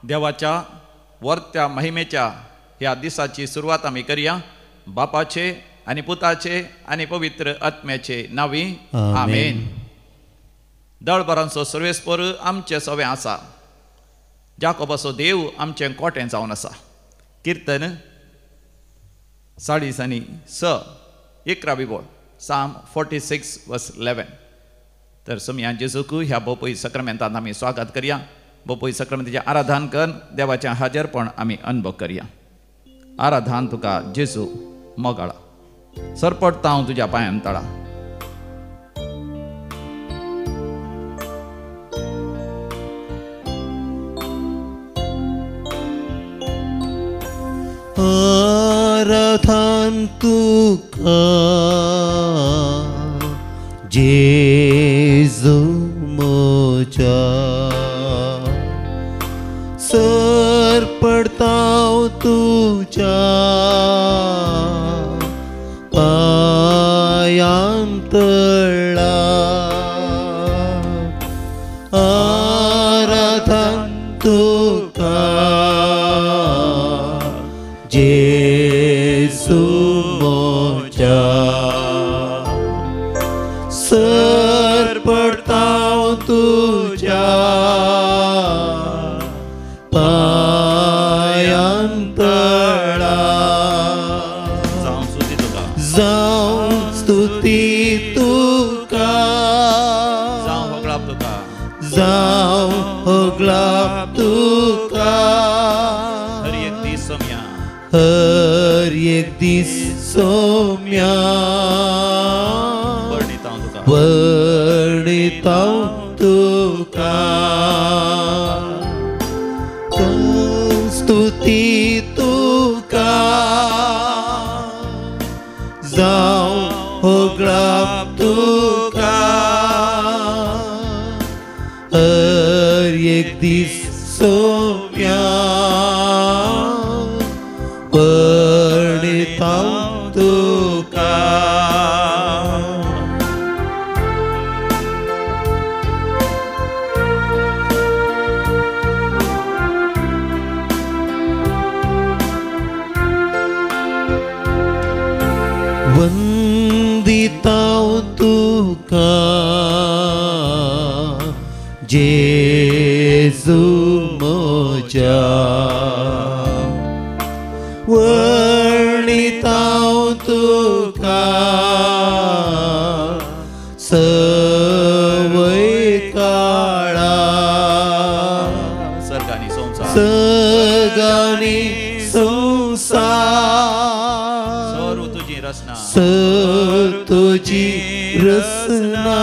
देवाच्या वर्त्या महिमेच्या ह्या दिसाची सुरुवात आम्ही करूया. बापाचे आणि पुताचे आणि पवित्र आत्म्याचे नावी आमेन. दळबरांचो सर्वेस्पर आमचे सवे आसा, जाकोबाचो देव आमचें कोटें जावन आसा. कीर्तन 40:11 बोल Psalm 46:11. तर सुमया जेजूक ह्या बोपई सक्रामेंतांत आमी स्वागत करूया. बोपई सक्रामेंताचें आराधन कर देवाचें हाजरपण आमी अनुभव करूया. आराधन तुका जेजू मोगाळा, सरपडता हांव तुज्या पांयां तळा. आराधन तुका जेजू मोजा, सर पडताव तुझ्या पायांतळा. आराधन तुका जेजू मोजा, सर पडताव तुझ्या पायांतळा. जाऊं स्तुती तुका, जाऊं होगलाप तुका. हर एक दीस सोम्या वर्णितां तुका. स्तुती तुका, जाऊं होगलाप तुका. हर एक दीस सोम्या वर्णितां तुका. वंदितां तुका जेजू मोजा, वर्णितां तुका सवय काळा. सर्गानी संसार सर तुझी रचना.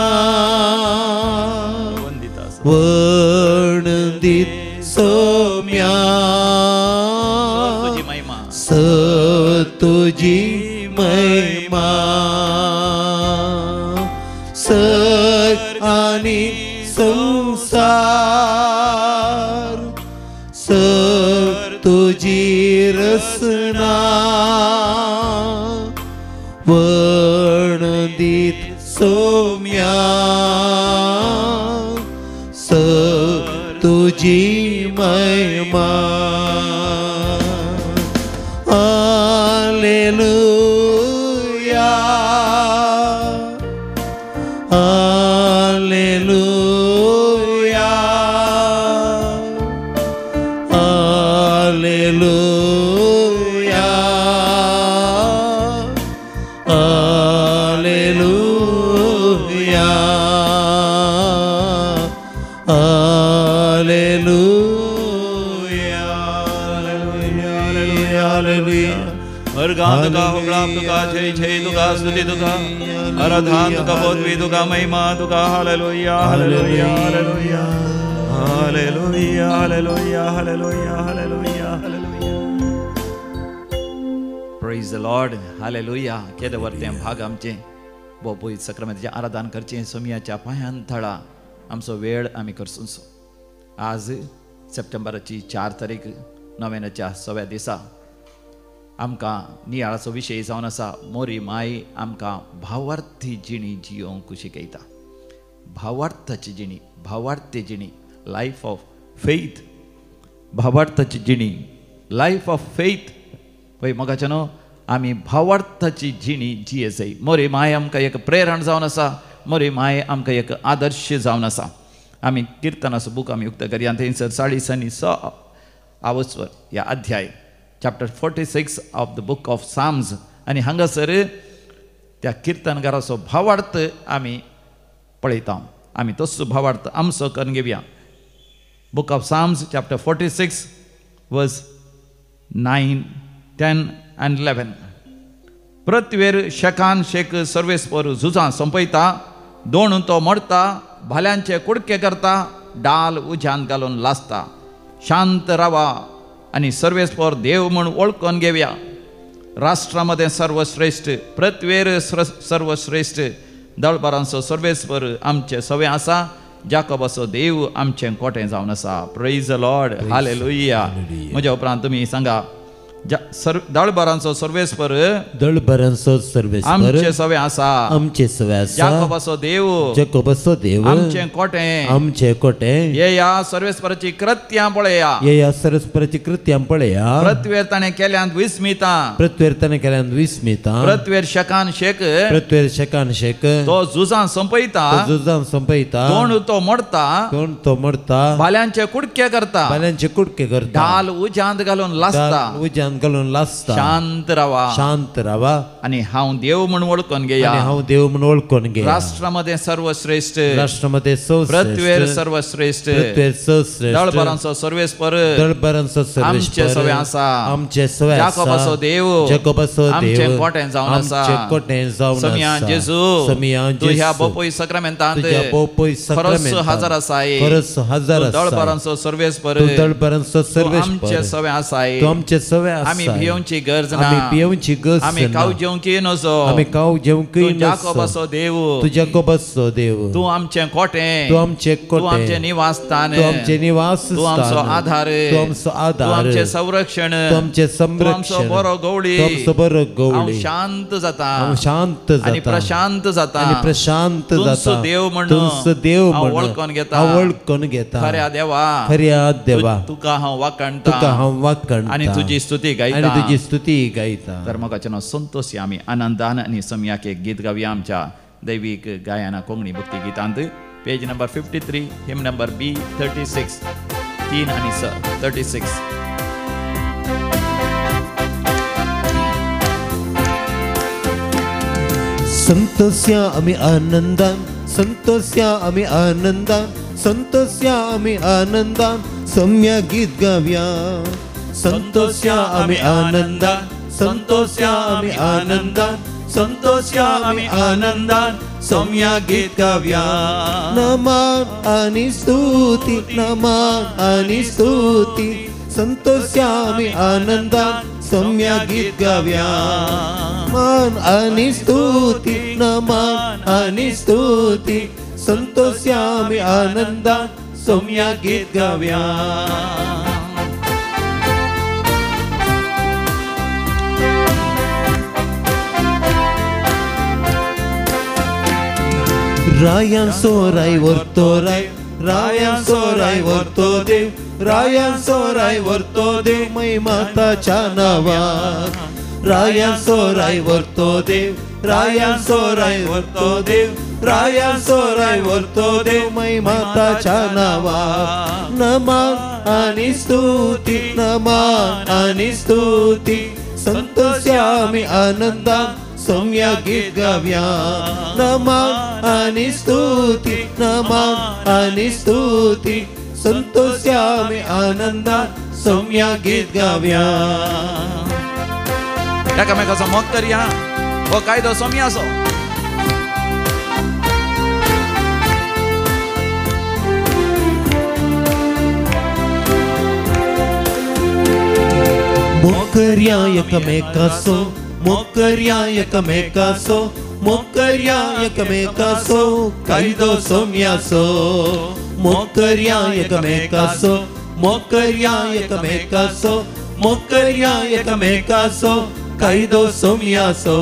वर्णित सोम्या तुझी महिमा. सर आणि संसार सर तुझी रचना. वर्णित सोम्या सर तुझी महिमा. Hallelujah, Hallelujah, Hallelujah, Hallelujah, Hallelujah, Hallelujah, Hallelujah. वर्गान तुका होगळाप तुका जय जय तुका स्तुती तुका आराधन तुका पदवी तुका महिमा तुका. Hallelujah hallelujah hallelujah hallelujah hallelujah hallelujah hallelujah hallelujah. Praise the lord. Hallelujah. केद वर्ते भाग आमचे बोपई सक्रामेंताचें आराधन करचें. सोमयाच्या पांयां थळा आमचो वेळ आमी करचो. आज सप्टेंबराची 4 तारीख नोव्हेंबराच्या 6व्या दिसा आमकां नियाळाचो विशय जावन आसा. मोरी माय आमकां भावार्थी जिणी जियोंक शिकयता. भावार्थाची जिणी, भावार्थी जिणी, लायफ ऑफ फेथ. भावार्थाची जिणी, लाईफ ऑफ फेथ पळय मोगाच्या न्हू, आमी भावार्थाची जिणी जियेसय. मोरी माय आमकां एक प्रेरण जावन आसा, मोरी माय आमकां एक आदर्श जावन आसा. आमी किर्तनाचो बूक आमी उक्त करया, थंयसर 40 आनी 6 आवस्वर ह्या अध्याय chapter 46 of the book of Psalms. आनी हांगासर त्या किर्तनकाराचो भावार्थ आमी पळयता. आमी तसो भावार्थ आमचो करून घेवया. बुक ऑफ साम्स चॅप्टर 46 वर्स 9, 10 and 11. पृथ्वीर शेकान शेक सर्वेस्पर झुजां संपयता, दोण तो मरता, भाल्यांचे कुडके करता, डाल उज्यान घालून लासता. शांत रावा आणि सर्वेस्पर देव म्हूण वळखून घेवया. राष्ट्रामध्ये सर्वश्रेष्ठ, पृथ्वीर सर्वश्रेष्ठ, दळबारांचो सर्वेस्पर आमचे सवे आसा, जाकोबाचो देव आमचें कोटें जावन आसा. Praise the lord, hallelujah. म्हज्या उपरांत तुमी सांगा, दळबारांचो सर्वेस्पर, दळबारांचो सर्वेस्पर आमचे सवे आसा, आमचे सवे आसा, जाकोबाचो देव, जाकोबाचो देव आमचें कोटें, आमचे कोटें. हे या सर्वेस्पराची कृत्यां पळया, हे या सर्वेस्पराची कृत्यां पळया. पृथ्वीर ताणें केल्यांत विस्मिता, पृथ्वीर ताणें केल्यांत विस्मिता, पृथ्वीर शेकान शेक, पृथ्वीर शेकान शेक, तो झुजां संपयता, झुजां संपयता, दोण तो मरता, दोण तो मरता, भाल्यांचे कुडके करता, भाल्यांचे कुडके करता, ढाल उज्यांत घालून लासता, उज्यान घालून लासता. शांत रावा, शांत रावा आणि हांव देव म्हूण वळखून घेया. आणि हांव देव म्हूण वळखून घेया. राष्ट्रामध्ये सर्वश्रेष्ठ, राष्ट्रामध्ये पृथ्वीर सर्वश्रेष्ठ, पृथ्वीर सर्वश्रेष्ठ, दळबारांचो सर्वेस्पर, दळबारांचो आमचे सवे सर्वेस्पर आसा, आमचे सवे आसा, जाकोबाचो देव, जाकोबाचो आमचें देव कोटें जावन आसा. आमचें कोटें जावन समिया आसा. जेजू, समिया तूं ह्या जेजू, बोपोई सक्रामेंतांत तुझ्या बोपोई खरोच सक्रामेंतांत हजर आसाय, खरोच हजर तूं आसाय. दळबारांचो सर्वेस्पर, तूं दळबारांचो तूं सर्वेस्पर, आमचे सवे आसाय. तूं आमचे सवे आसाय. आमी भियोवची गरज ना, आमी पियोवची गरज आमी ना. काव जेवंकी नजो, आमी काव जेवंकय तूं नसो. जाकोबाचो देव, तूं जाकोबाचो देव, तूं आमचें कोटें, तूं आमचें तूं कोटें, आमचें निवासस्थान, तूं आमचें निवासस्थान, तूं आमचो आधार, तूं आमचो आधार, तूं आमचें संरक्षण, तूं आमचें तूं आमचो संरक्षण, बरो गवळी. तूं आमचो बरो हांव गवळी. शांत जाता, हांव शांत आनी जाता प्रशांत जाता, आनी प्रशांत तुमचो जाता. देव म्हण तुमचो देव हांव म्हण वळखून घेता. हांव वळखून घेता. खऱ्या देवा, खऱ्या देवा, तुका हांव वाकणटा, तुका हांव वाकणटा आनी तुजी स्तुती आनी गायता. तुजी स्तुती गायता. तर म्हाका संतोष आमी आनंदान आनी सम्याक एक गीत गावया आमच्या दैवीक गायना कोंकणी भक्ती गितांत. पेज नंबर 53, हिम नंबर B36, 3 आणि 6, 36. संतोष्या आमी आनंदान, संतोष्या आमी आनंदान, संतोष्या आमी आनंदान, सम्या गीत गावया. संतोष्या आमी आनंदान, संतोष्या आमी आनंदान, संतोष्या आमी आनंदान, सम्या गीत गावया. नमन आणि स्तुती, नमन आणि स्तुती, संतोष्या आमी आनंदान, सम्या गीत गावया. नमन आणि स्तुती, नमन आणि स्तुती, संतोष्या आमी आनंदान, सम्या गीत गावया. रायांचो राय व्हरतो राय, रायांचो राय व्हरतो देव, रायांचो राय व्हरतो देव, महिमाताच्या नांवान. रायांचो राय व्हरतो देव, रायांचो राय व्हरतो देव, रायांचो राय व्हरतो देव, महिमाताच्या नांवान. नमन आणि स्तुती, नमन आणि स्तुती, संतोष्या आमी आनंदान, सम्या गीत गावया. नमन आणि स्तुती, नमन आणि स्तुती, संतोष्या आमी आनंदान, सम्या गीत गावया. एकामेकाचो मोग करया, हो कायदो सम्याचो. मोकर्या एकमेकाचो, मोकर्या एकमेकाचो, मोकर्या एकमेकाचो, कायदो सम्याचो. मोकर्या एकमेकाचो, मोकर्या एकमेकाचो, मोकर्या एकमेकाचो, कायदो सम्याचो.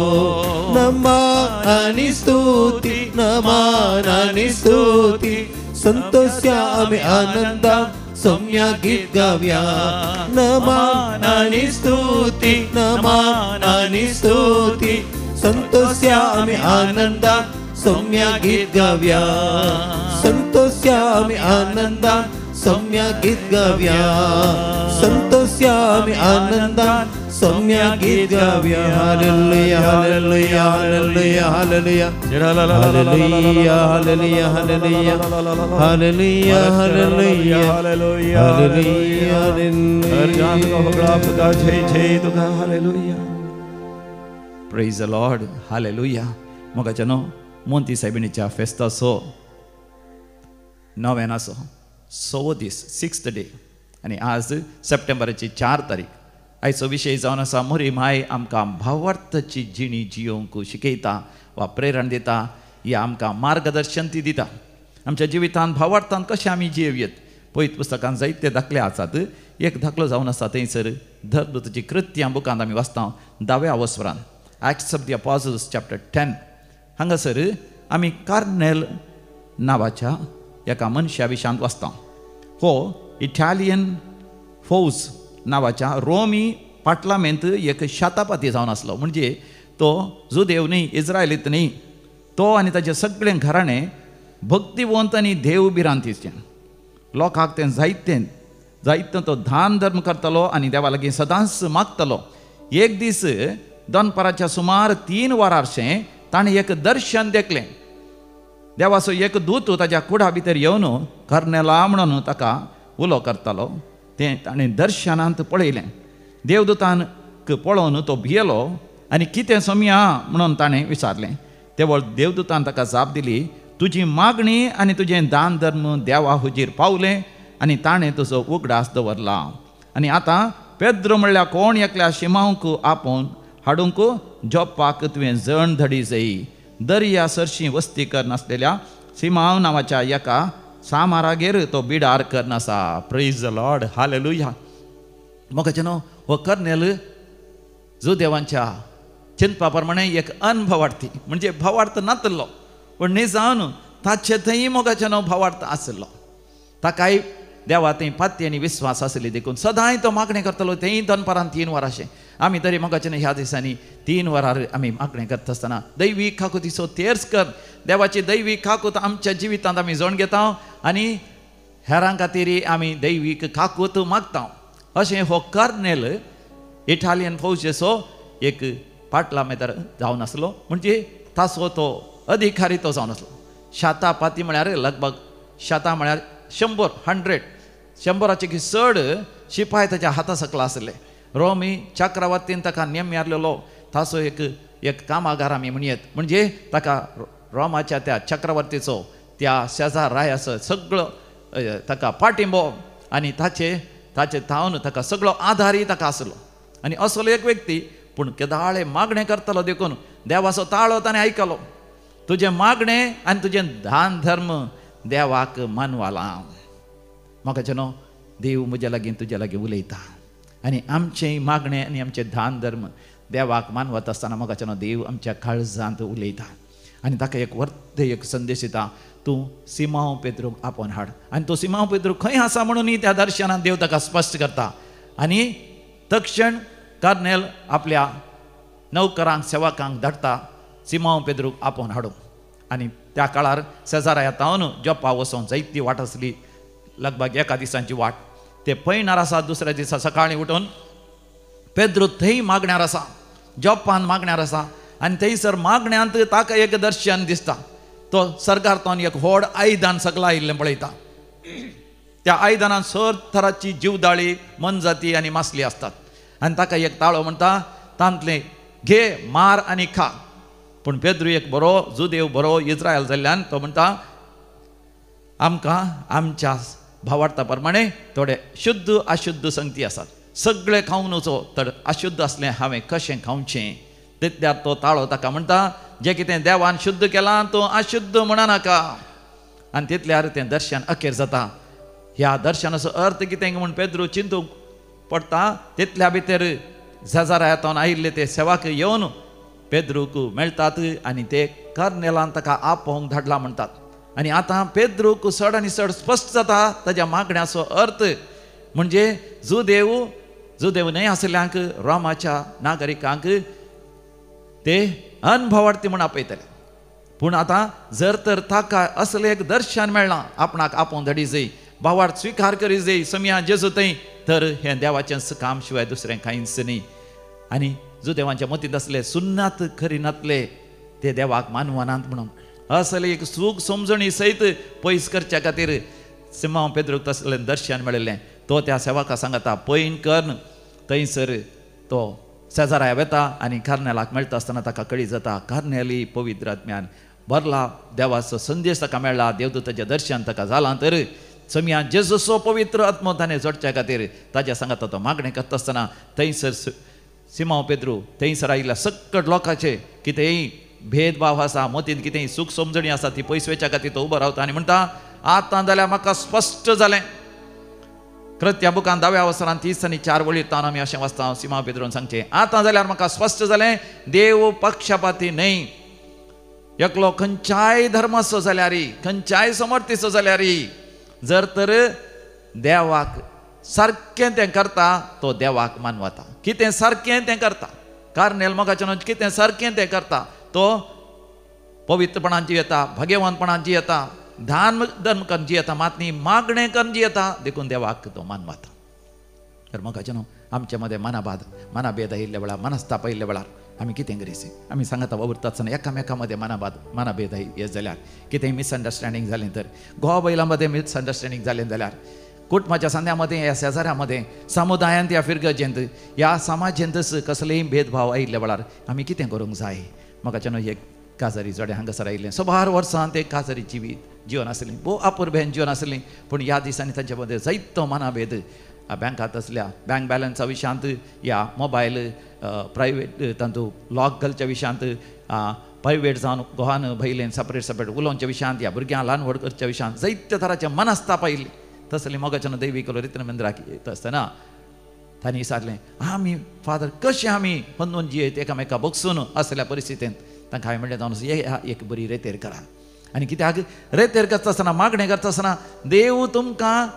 नमन आणि स्तुती, नमन आणि स्तुती, संतोष्या आमी आनंदान, सौम्या गीत गाव्या नमान आणि स्तुती नमान आणि स्तुती संतोष्या आम्ही आनंदात सौम्या गीत गाव्या संतोष्या आम्ही आनंदात सौम्या गीत गाव्या संतोष्या आम्ही आनंदात सौम्या गीत गाव्या hallelujah hallelujah hallelujah hallelujah hallelujah hallelujah hallelujah hallelujah hallelujah hallelujah hallelujah जय तुका hallelujah praise the lord hallelujah मोगाचनो मोंती साहेबिणीच्या फेस्ताचो नवेन आसो 6th डे आनी आज सप्टेंबराची 4 तारीख आयचो विशय जावन आसा मोरी माय आमकां भावार्थाची जिणी जियोवंक शिकयता वा प्रेरण दिता या आमकां मार्गदर्शन ती दिता आमच्या जिवितांत भावार्थान कशें आमी जियेवयेत पळयत पुस्तकांत जायते दाखले आसात एक दाखलो जावन आसा थंयसर धर्मदूताची कृत्यां बुकांत आमी वाचता 10व्या वस्त्रांत Acts of the Apostles chapter 10 हांगासर आमी कार्नेल नांवाच्या एका मनशा विशयांत वाचता हो इटालियन फौज नांवाच्या रोमी पाटलामेंत एक शातापाती जावन आसलो म्हणजे तो जुदेव न्ही इज्रायलीत न्ही तो आनी ताचे सगळे घराणे भक्तिवंत आनी देवबिरांतीचे लोकांक तें जायते तो दान धर्म करतलो आनी देवा लागीं सदांच मागतलो एक दीस दनपाराच्या सुमार 3 वरांचें ताणें एक दर्शन देखलें देवाचो एक दूत ताच्या कुडा भितर येवन कर्नेला म्हणून ताका उलो करतालो तें ताणें दर्शनांत पळयलें देवदूतान पळोवन तो भियेलो आनी कितें सोम्या म्हणून ताणें विचारलें तेवळ देवदूतान ताका जाप दिली तुजी मागणी आनी तुजें दान धर्म देवा हुजीर पावलें आनी ताणें तुजो उगडास दवरला आनी आतां पेद्रो म्हणल्यार कोण एकल्या शिमांक आपोवन हाडूंक जोपाक तुवें जण धडी जायी दर्या सरशी वस्ती करनासलेल्या सिमांव नांवाच्या एका सामारागेर तो बिडार करनासा प्रेज द लॉर्ड हालेलुया मोगाचनो हो कर्नेल जुदेवांच्या चिंतपा प्रमाणे एक अनभवार्थी म्हणजे भावार्थ नातलो पण न्ही जावन ताचे थंय मोगाचनो भावार्थ आसलो ताकाय देवा थंय पाती आनी विस्वास आसली देखून सदांय तो मागणें करतलो तेंय दनपारान 3 वरांचें आमी तरी मोगाचें ह्या दिसांनी 3 वरां आमी मागणें करता आसतना दैवीक काकुतीचो तेर्स कर देवाची दैवीक काकूत आमच्या जिवितांत आमी जोड घेता आनी हेरां खातीर आमी दैवीक काकूत मागता अशें हो कर्नेल इटालियन फौजेचो एक पाटला मेतर जावन आसलो म्हणजे ताचो तो अधिकारी तो जावन आसलो शातापाती म्हळ्यार लगभग शाता म्हळ्यार 100 चड शिपाय ताच्या हाता सकला आसले रोमी चक्रवर्तीन ताका नेम्यारलेलो ताचो एक कामागार आमी म्हणयेत म्हणजे ताका रोमाच्या त्या चक्रवर्तीचो त्या शेजार रायाचो सगळो ताका पाठिंबो आनी ताचे थावन ताका सगळो आधारय ताका आसलो आनी असलो एक व्यक्ती पूण केदाळे मागणें करतलो देखून देवाचो ताळो ताणें आयकलो तुजें मागणें आनी तुजें दान धर्म देवाक मानवाला म्हाका न्हू देव म्हज्या लागीं तुज्या लागीं उलयता आनी आमचें मागणें आनी आमचें दान धर्म देवाक मानवत आसतना म्हाका न्हू देव आमच्या काळजांत उलयता आनी ताका एक वर्थ एक संदेश दिता तूं सिमांव पेद्रूक आपोवन हाड आनी तो सिमांव पेद्रू खंय आसा म्हणून त्या दर्शनांत देव ताका स्पश्ट करता आनी तक्षण कर्नेल आपल्या नौकरांक सेवकांक धाडटा सिमांव पेद्रूक आपोवन हाडूंक आनी त्या काळार शेजारा येतावन जोप्पा वचोन जायती वाट आसली लगभग 1 दिसांची वाट ते पळयणार आसा दुसऱ्या दिसा सकाळीं उठून पेद्रू थंय मागण्यार आसा जोप्पान मागण्यार आसा आनी थंयसर मागण्यांत ताका एक दर्शन दिसता तो सर्गार्थान एक व्हड आयदान सकला आयिल्लें पळयता त्या आयदानांत सर तराची जीवदाळी मनजाती आनी मासली आसतात आनी ताका एक ताळो म्हणटा तांतलें घे मार आनी खा पूण पेद्रू एक बरो जुदेव बरो इज्रायल जाल्ल्यान तो म्हणटा आमकां आमच्या भावार्था प्रमाणे थोडे शुद्ध अशुद्ध संगती आसात सगळे खावंक नवचो तर अशुद्ध असलें हांवें कशें खावचें तितल्यार तो ताळो ताका म्हणटा जें कितें देवान शुद्ध केलां तो अशुद्ध म्हणा नाका आनी तितल्यार तें दर्शन अखेर जाता ह्या दर्शनाचो अर्थ कितें म्हूण पेद्रू चिंतूंक पडटा तितल्या भितर शेजारा येतावन आयिल्ले ते सेवाक येवन पेद्रूक मेळटात आनी ते कर्नेलान ताका आपोवंक धाडला म्हणटात आनी आतां पेद्रूक चड आनी चड स्पश्ट जाता ताज्या मागण्याचो अर्थ म्हणजे जुदेव न्हय आसल्यांक रोमाच्या नागरिकांक ते अनभवार्थी म्हूण आपयतले. पूण आतां जर तर ताका असलें एक दर्शन मेळ्ळां आपणाक आपोवन धडी जय भावार्थ स्विकार करी जय समया जेजू थंय तर हें देवाचें काम शिवाय दुसरें कांयच न्ही. आनी जुदेवांच्या मतींत असले सुन्नात खरी नातले ते देवाक मानवनांत म्हणून असले एक सूख समजणी सयत पयस करच्या खातीर सिमांव पेद्रूक तसलें दर्शन मेळिल्लें. तो त्या सेवकाक सांगता पयन कर्न थंयसर तो शेजाऱ्या वेता आनी कार्नेलाक मेळटा आसतना ताका कळी जाता कार्नेली पवित्र आत्म्यान भरला देवाचो संदेश ताका मेळ्ळा देवदूताचें दर्शन ताका जालां तर समया जेजूचो पवित्र आत्मो ताणें जोडच्या खातीर ताज्या सांगता तो मागणें करता आसतना थंयसर सिमांव पेद्रू थंयसर आयिल्ल्या सकट लोकांचे कितेंय भेदभाव आसा मतींत कितेंय सूख समजणी आसा ती पयस वेच्या खातीर तो उबो रावता आनी म्हणटा आतां जाल्यार म्हाका स्पश्ट जालें. कृत्या बुकान 10व्या वसरान 30 आनी 4 वळीर तावन आमी अशें वाचता सिमांव पेद्रून सांगचें आतां जाल्यार म्हाका स्पश्ट जालें देव पक्षपाती न्हय. एकलो खंयच्याय धर्माचो जाल्यार खंयच्याय समर्थीचो जाल्यार जर तर देवाक सारकें तें करता तो देवाक मानवता. कितें सारकें तें करता कार्नेल मोगाचें कितें सारकें तें करता तो पवित्रपणान जियेता भाग्यवानपणान जियेता धर्म करून जियेता मात न्ही मागणें करून जियेता देखून देवाक तो मानवता. तर मोगाचें आमचे मदें मनाभेद आयिल्ल्या वेळार मनस्ताप आयिल्ल्या वेळार आमी कितें करीत आमी सांगता वावुरता आसतना एकामेका मदें मनाभेद हे जाल्यार कितेंय मिसअंडरस्टँडींग जालें तर घोवा बैला मदें मिसअंडरस्टँडींग जालें जाल्यार कुटुंबाच्या सांद्या मदें ह्या शेजाऱ्या मदें समुदायांत ह्या फिरगजेंत ह्या समाजेंत कसलेय भेदभाव आयिल्ल्या वेळार आमी कितें करूंक जाय. म्हाका एक काजारी जोडे हांगासर आयिल्लें 12 वर्सां ते काजारी जीवन आसलें भोव आपुरबेन जीवन आसलें. पूण ह्या दिसांनी तांचे मदें जायतो मनाभेद बँकांत असल्या बँक बॅलन्सा विशयांत या मोबायल प्रायवेट तातूंत लॉक घालच्या विशयांत प्रायवेट जावन घोवान भयलेन सेपरेट उलोवच्या विशयांत ह्या भुरग्यांक ल्हान व्हड करच्या विशयांत जायत्या तरांचे मनस्ताप आयिल्ले. तसलें मोगाचें दैवीक रितीन मंदिराक येता आसतना तांणी विचारलें आमी फादर कशें आमी पंदून जियेत एकामेका बगसून असल्या परिस्थितींत तांकां हांवें म्हणलें जावन ह्या एक बरी रेतेर करा. आनी कित्याक रेतेर करता आसतना मागणें करता आसतना देव तुमकां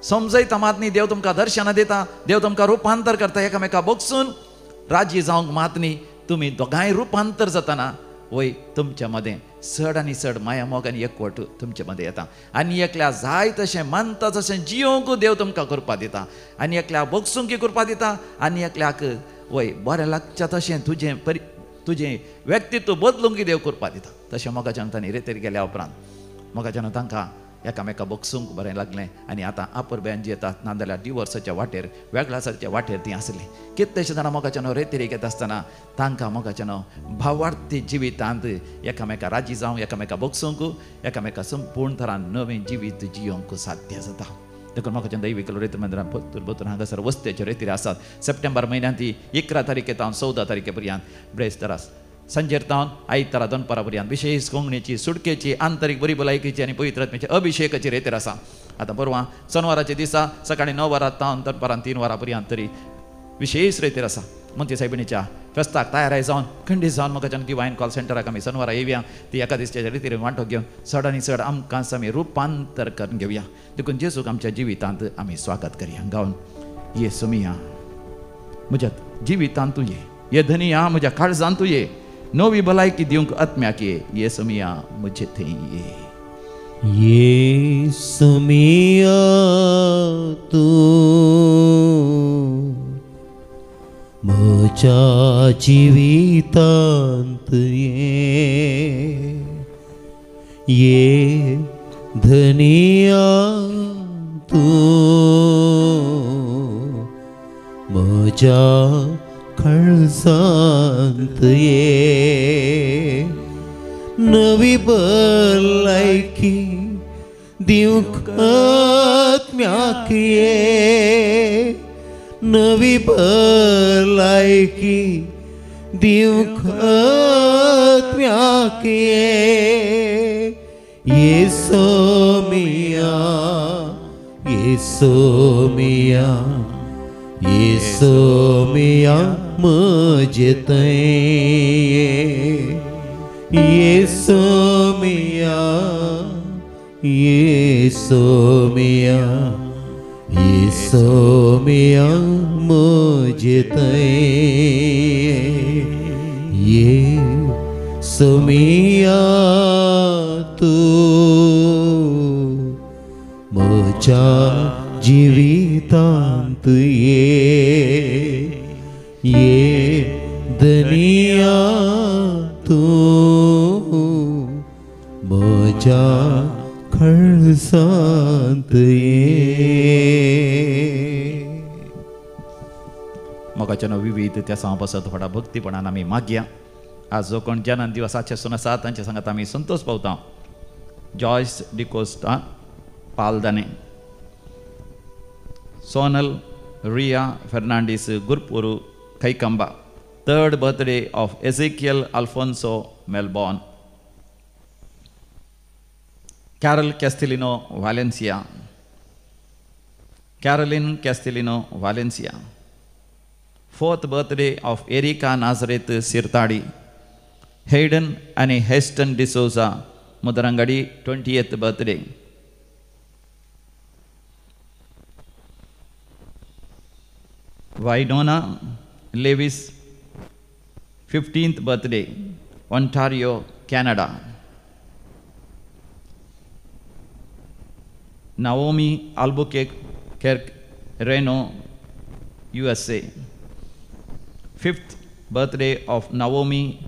समजयता मात न्ही देव तुमकां दर्शनां दिता देव तुमकां रुपांतर करता एकामेका बगसून राजी जावंक मात न्ही तुमी दोगांय रुपांतर जातना वय तुमच्या मदें चड आनी चड माया मोग आनी एकवट तुमचे मदें येता आनी एकल्या जाय तशें मानता तशें जियोंक देव तुमकां करपा दिता आनी एकल्याक बगसूंक करपा दिता आनी एकल्याक वय बरें लागच्या तशें तुजें व्यक्तित्व बदलूंक देव करपा दिता. तशें मोगाच्यान तांणी रेतेर गेल्या उपरांत मोगाच्यान तांकां एकामेका बगसूंक बरें लागलें आनी आतां आपुरब्यान जियेतात नाजाल्यार डिवोर्साच्या वाटेर वेगळासाच्या वाटेर तीं आसलीं. कितलेशे जाणां मोगाच्यान रेतेरेक येता आसतना तांकां मोगाच्यान भावार्थी जिवितांत एकामेका राजी जावं एकामेका बगसूंक एकामेका संपूर्ण तरान नवें जिवीत जियोंक साध्य जाता. देखून म्हाका दैवीक रेती मंदिरान भोतर हांगासर वस्तेचे रेतीर आसात. सप्टेंबर म्हयन्यांत ती 11 तारखेतावन 14 तारखे पर्यंत ब्रेस्तारास संजेर तावन आयतारा दनपारा पर्यंत विशेष कोंगणीची सुटकेची आंतरीक बरी भलायकेची आनी पवित्र आत्म्याची अभिशेकाची रेतीर आसा. आतां परवां शेनवाराच्या दिसा सकाळीं 9 वरां तावन दनपारान 3 वरां पर्यंत तरी विशेष रेतीर आसा. मंत्री सायबिणीच्या फेस्ताक तयाराय जावन खंडीत जावन म्हाका डिवायन कॉल सेंटराक आमी शेनवारा येवया ती एका दिसच्या रितीर वांटो घेवन चड आनी चड आमकां आमी रुपांतर करून घेवया. देखून जेजूक आमच्या जिवितांत आमी स्वागत करया गावन ये सुमिया म्हज्या जिवितांत तूं ये धनिया म्हज्या काळजांत तूं ये नवी भलायकी दिवंक आत्म्याक ये सुमिया म्हजे थंय ये सुमिया तूं म्हज्या जिवितांत ये धनिया तूं म्हज्या काळजांत ये नवी भलायकी दिवंक आत्म्याक ये नवी भलायकी दिवंक आत्म्याक ये सोमिया म्हजे थंय ये सोमिया येसोमिया मुझते येसोमिया तू मोच्या जीवितांत ये दनिया तू मोच्या खळसांत मोगाच्या विविध त्या सांपासत व्हडा भक्तीपणान आमी मागया. आज जो कोण जनान दिवसाचे सून आसा तांचे सांगात आमी संतोष पावता. जॉयस डिकोस्टा पालदाने, Sonal Riya Fernandes Gurupura Kaikamba, 3rd birthday of Ezekiel Alfonso Melbourne, Carol Castellino Valencia, Caroline Castellino Valencia, 4th birthday of Erika Nazareth Sirtadi, Hayden and Heston D'Souza Mudarangadi 20th birthday, Wynona Lewis 15th birthday, Ontario, Canada. Naomi Albuquerque, Reno, USA. 5th birthday of Naomi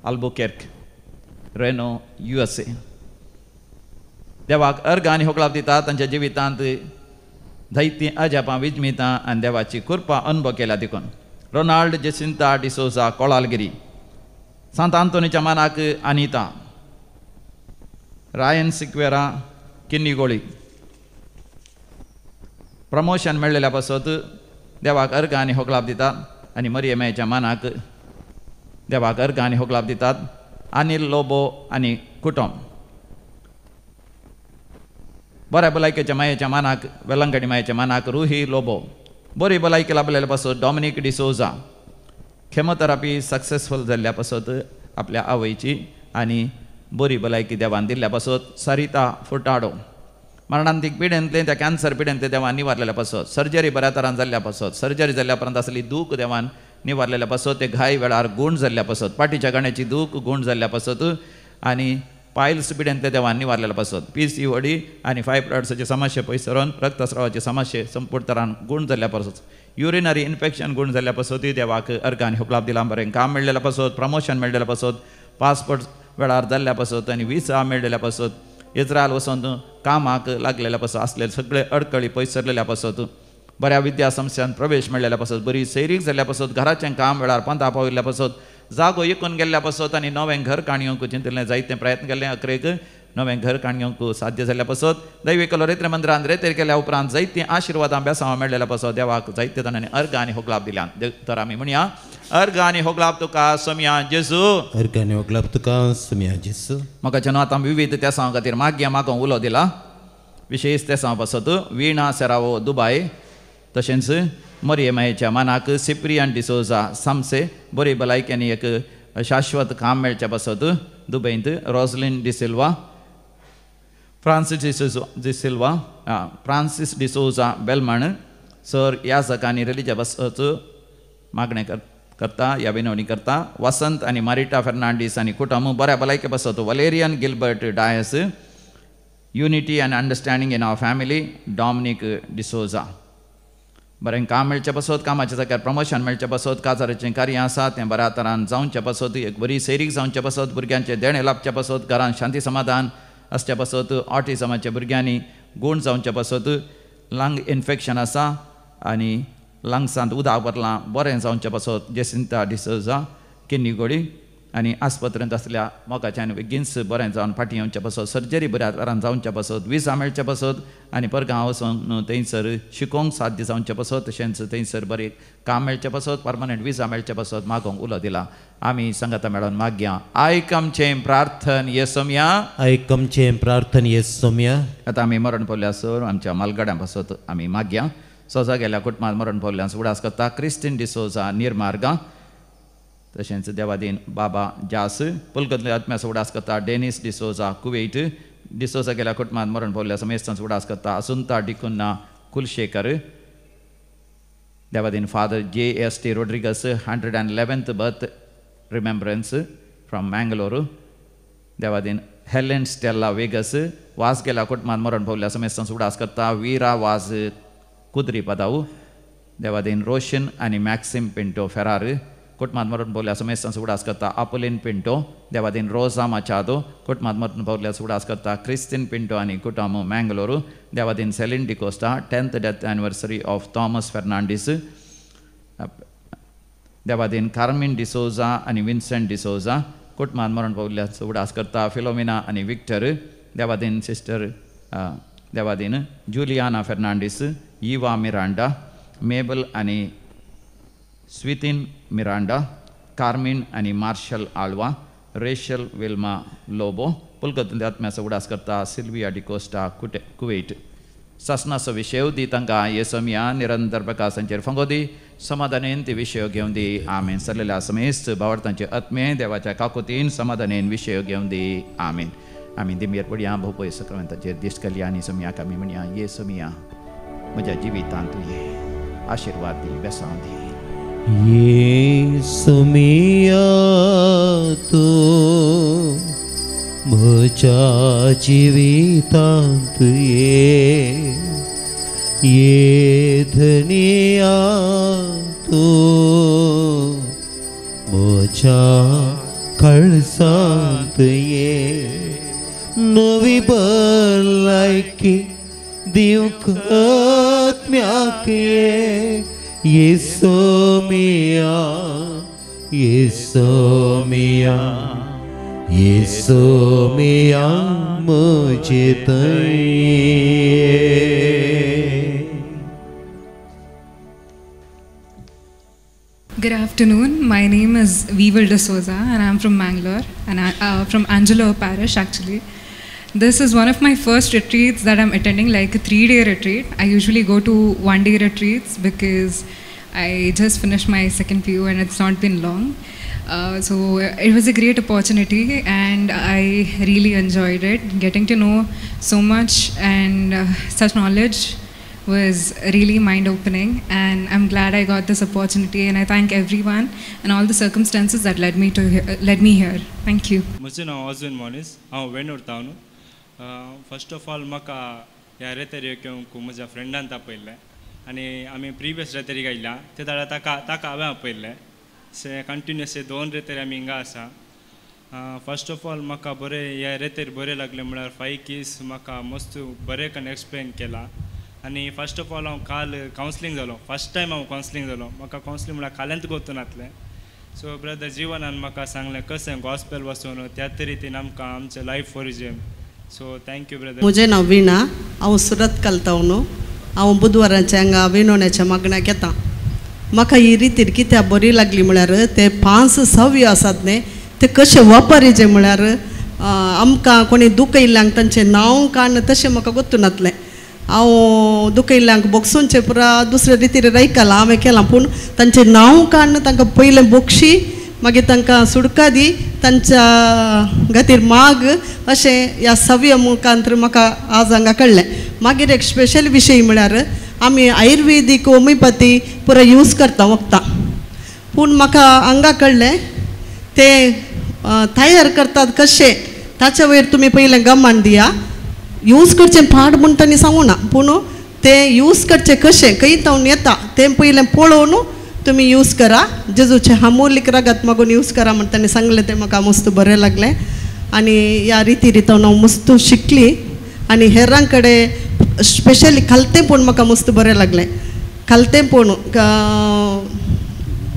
Albuquerque, Reno, USA. देवाक अर्घ आनी होकळाप दिता. तांच्या जिवितांत धैर्य अजापां विजमिता आनी देवाची कृपा अनुभव केला देखून. रोनाल्ड जेसिंता डिसोजा कोळालगिरी, सांत आंतोनीच्या मानाक अनिता, रायन सिक्वेरा किन्नीगोळी. प्रमोशन मेळ्ळेल्या पासत देवाक अर्घ आनी होकळाप दितात आनी मरियमेच्या मानाक देवाक अर्घ आनी होकळाप दितात. अनिल लोबो आनी कुटुंब. बऱ्या भलायकेच्या मायेच्या मानाक वेलंगडी मायेच्या मानाक रुही लोबो. बरी भलायकी लाभलेल्या पासत डॉमिनिक डिसोजा. केमोथेरपी सक्सेसफुल जाल्ल्या पासत आपल्या आवयची आनी बरी भलायकी देवान दिल्ल्या पासत सरिता फुटाडो. मरणांतीक पिडेंतले त्या कॅन्सर पिडेंतले देवान निवारलेल्या पासत, सर्जरी बऱ्या तरान जाल्ल्या पासत, सर्जरी जाल्ल्या उपरांत आसली दूख देवान निवारलेल्या पासत, ते घाय वेळार गूण जाल्ल्या पासत, पाठीच्या गाण्याची दूख गूण जाल्ल्या पासत आनी पायल्स पिडेंतले देवान निवारलेल्या पासत, PCOD आनी फायब्रॉइड्साचे समस्ये पयसरून रक्तस्रावाचे समस्ये संपूर्ण तरान गूण जाल्ल्या पासत, युरिनरी इन्फेक्शन गूण जाल्ल्या पासतूय देवाक अर्घ आनी होकळाप दिला. बरें काम मेळ्ळेल्या पासत, प्रमोशन मेळ्ळेल्या पासत, पासपोर्ट वेळार जाल्ल्या पासत आनी विसा मेळ्ळेल्या पासत, इस्रायल वचून कामाक लागलेल्या पासत, असलेले सगळे अडकळी पयसरलेल्या पासत, बऱ्या विद्या संस्थांत प्रवेश मेळ्ळेल्या पासत, बरी सैरीक जाल्ल्या पासत, घराचें काम वेळार पंथा पाविल्ल्या पासत, जागो विकून गेल्ल्या पासत आनी नवें घर काणयोंक चिंतिल्लें जायते प्रयत्न केले. अकरेक नवें घर काणयोंक साध्य जाल्ल्या पासत, दैवी कलोरेत्र मंदिरांत रेतेर केल्या उपरांत जायतीं आशिर्वादां बेसांवां मेळ्ळेल्या पासत देवाक जायते जाणांनी अर्घ आनी होकळाप दिल्यान. तर आमी म्हणया अर्घ आनी होकळाप तुका सोम्या जेजू. अर्घ आनी होकळाप तुका सोम्या जेजू. म्हाका जेन्ना आतां विविध तेसां खातीर माग्या म्हाका उलो दिला. विशेश तेसां पासत वीणा सेरावो दुबाय, तशेंच मरियमायेच्या मानाक सिप्रियान डिसोजा सामसे बरी भलायकेनी एक शाश्वत काम मेळच्या पासत दुबयंत, रोझलिन डिसिल्वा, फ्रांसीस डिसोजा बेलमण सर याजक आनी रिलीजियस पासत मागणें करता ह्या विनवणी करता. वसंत आनी मारिटा फर्नांडीस आनी कुटुंब बऱ्या भलायके पासत. Valerian Gilbert Dias, unity and understanding in our family, Dominic D'Souza. बरें काम मेळचें पासत, कामाच्या जाग्यार प्रमोशन मेळचें पासत, काजाराचें कार्य आसा तें बऱ्या तरान जावचें पासत, एक बरी सैरीक जावचें पासत, भुरग्यांचें देणें लाभचें पासत, घरांत शांती समाधान आसचें पासत, ऑटिझमाच्या भुरग्यांनी गूण जावचें पासत, लंग इन्फेक्शन आसा आनी लंग्सांत उदक भरलां बरें जावचें पासत. जेसिंता डिसोजा किन्नीगोडी आनी आस्पत्रेंत आसल्या मोगाच्यान बेगीनच बरें जावन फाटीं येवचें पासत, सर्जरी बऱ्या तरान जावचें पासत, विजा मेळचें पासत आनी परगांव वचून थंयसर शिकोवंक साध्य जावचें पासत, तशेंच थंयसर बरें काम मेळचें पासत, परमनंट विजा मेळचें पासत मागोंक उलो दिला. आमी संगता मेळोन मागया. आयक आमचें प्रार्थन येसोम्या. आयक आमचें प्रार्थन येसोम्या. आतां आमी मरण पावल्या सर आमच्या मालगड्यां पासत आमी मागया. सोजा गेल्या कुटुंबांत मरण पावल्ल्यान उडास करता. क्रिस्टीन डिसोजा निर्मार्गा, तशेंच देवादीन बाबा जास, पुलकतले आत्म्याचो उडास करता. डेनिस डिसोजा कुवेट, डिसोजा गेल्या कुटुंबात मरण पावल्या समेस्तांच उडास करता असुंता डिकुन्ना कुलशेखर देवादीन father J.S.T. Rodriguez 111th birth remembrance from Mangalore देवादीन Helen Stella Vegas वास गेल्या कुटुंबात मरण पावल्या समेस्तांच उडास करता वीरा वाज कुद्री पदाऊ देवादीन रोशन आणि मॅक्सिम पिंटो फेरार कुटुंबात मरण पावल्या समेस्तांच उडास करता अपोलिन पिंटो देवादीन रोजा मचादो कुटुंबात मरण पावल्या उडास करता क्रिस्टिन पिंटो आणि कुटुंब मँगलोरू देवादीन Celine D'Costa 10th death anniversary of Thomas Fernandes देवादीन कार्मिन डिसोजा आणि विन्सेंट डिसोजा कुटुंबात मरण पावल्या उडास करता फिलोमिना आणि विक्टर देवादीन सिस्टर देवादीन जुलियाना फेर्नांडिस ईवा मिरांडा मेबल आणि स्वितिन मिरांडा कार्मिन आणि मार्शल आल्वा रेशल विल्मा लोबो पुलकतून आत्म्याचा उडास करता सिल्विया डिकोस्टा कुवेट ससनासो विषय दी तांकां येसोमिया निरंतर प्रकाशांचेर फंगोदी समाधानेन ते विषय घेवन दी आमेन सल्लेल्या समेस्त भावार्थांचे आत्मे देवाच्या काकुतीन समाधानेन विषय घेवन दी आमेन आमी दिमेर पडया भोपय सक्रामेंताचेर दिश्ट केली आनी सोमियाक आमी म्हणया येसोमिया म्हज्या जिवितांत तुये आशीर्वाद दी बेसांव दी येसुमिया तू म्हज्या जिवितांत ये धनिया तू म्हज्या कळसांत ये नवी भलायकी दिवंक आत्म्याक येसोमिया येसोमिया येसोमिया म्हजे तये Good afternoon. My name is Weevil D'Souza and I'm from Mangalore and from Angelo Parish actually. This is one of my first retreats that I'm attending, like a 3-day retreat. I usually go to 1-day retreats because I just finished my second PU and it's not been long. So it was a great opportunity and I really enjoyed it. Getting to know so much and such knowledge was really mind-opening, and I'm glad I got this opportunity, and I thank everyone and all the circumstances that led me here. Thank you. म्हजें नांव अजून मनीस हांव वेणूर तावन first of all म्हाका ह्या रेतेरेक येवंक म्हज्या फ्रेंडान आपयल्लें आनी आमी प्रिवियस रेतेरीक आयल्या ते दाडा ताका हांवें आपयल्लें से कंटिन्युअसली 2 रेतेरी आमी हिंगा आसा फर्स्ट ऑफ ऑल म्हाका बरें ह्या रेतेर बरें लागलें म्हळ्यार 5 keys म्हाका मस्त बरें करून एक्सप्लेन केला आनी फर्स्ट ऑफ ऑल हांव काल कावन्सिलींग जालो फर्स्ट टायम हांव कावन्सिलींग जालो म्हाका कावन्सिलींग म्हळ्यार काल्यांत गोतून नासलें सो ब्रदर जिवनान म्हाका सांगलें कशें गॉस्पेल वचून त्याच रितीन आमकां आमचें life origin so thank you brother म्हजें नांव विणा हांव सुरत कालतावन हांव बुधवाराचें हांगा विणोवण्याच्या मागण्याक येता म्हाका ही रितीर कित्याक बरी लागली म्हळ्यार ते 5 सव्य आसात न्ही ते कशें वापरीचे म्हळ्यार आमकां कोणी दुख येयल्ल्यांक तांचें नांव काण तशें म्हाका गोतून नासलें हांव दुख येयल्ल्यांक बोक्सूंचे पुरा दुसरे रितीर आयकलां हांवें केलां पूण तांचें नांव काण तांकां पयलें बोक्षी मागीर तांकां सुडका दी तांच्या खातीर माग अशें ह्या सव्य मुखांतर म्हाका आज हांगा कळ्ळें मागीर एक स्पेशल विशय म्हळ्यार आमी आयुर्वेदीक होमिओपॅथी पुरो यूज करता वखदां पूण म्हाका हांगा कळ्ळें ते तयार करतात कशें ताच्या वयर तुमी पयलें गमान दिया यूज करचें पाड म्हूण तांणी सांगूं ना पूण ते यूज करचें कशें खंय तावन येता तें पयलें पळोवन तुमी यूज करा जेजूचे हामोलीक रागात मागून यूज करा म्हण तांणी सांगलें तें म्हाका मस्त बरें लागलें आनी ह्या रितीन हांव मस्त शिकली आनी हेरां कडेन स्पेशली खालतेपण म्हाका मस्त बरें लागलें खालतेपण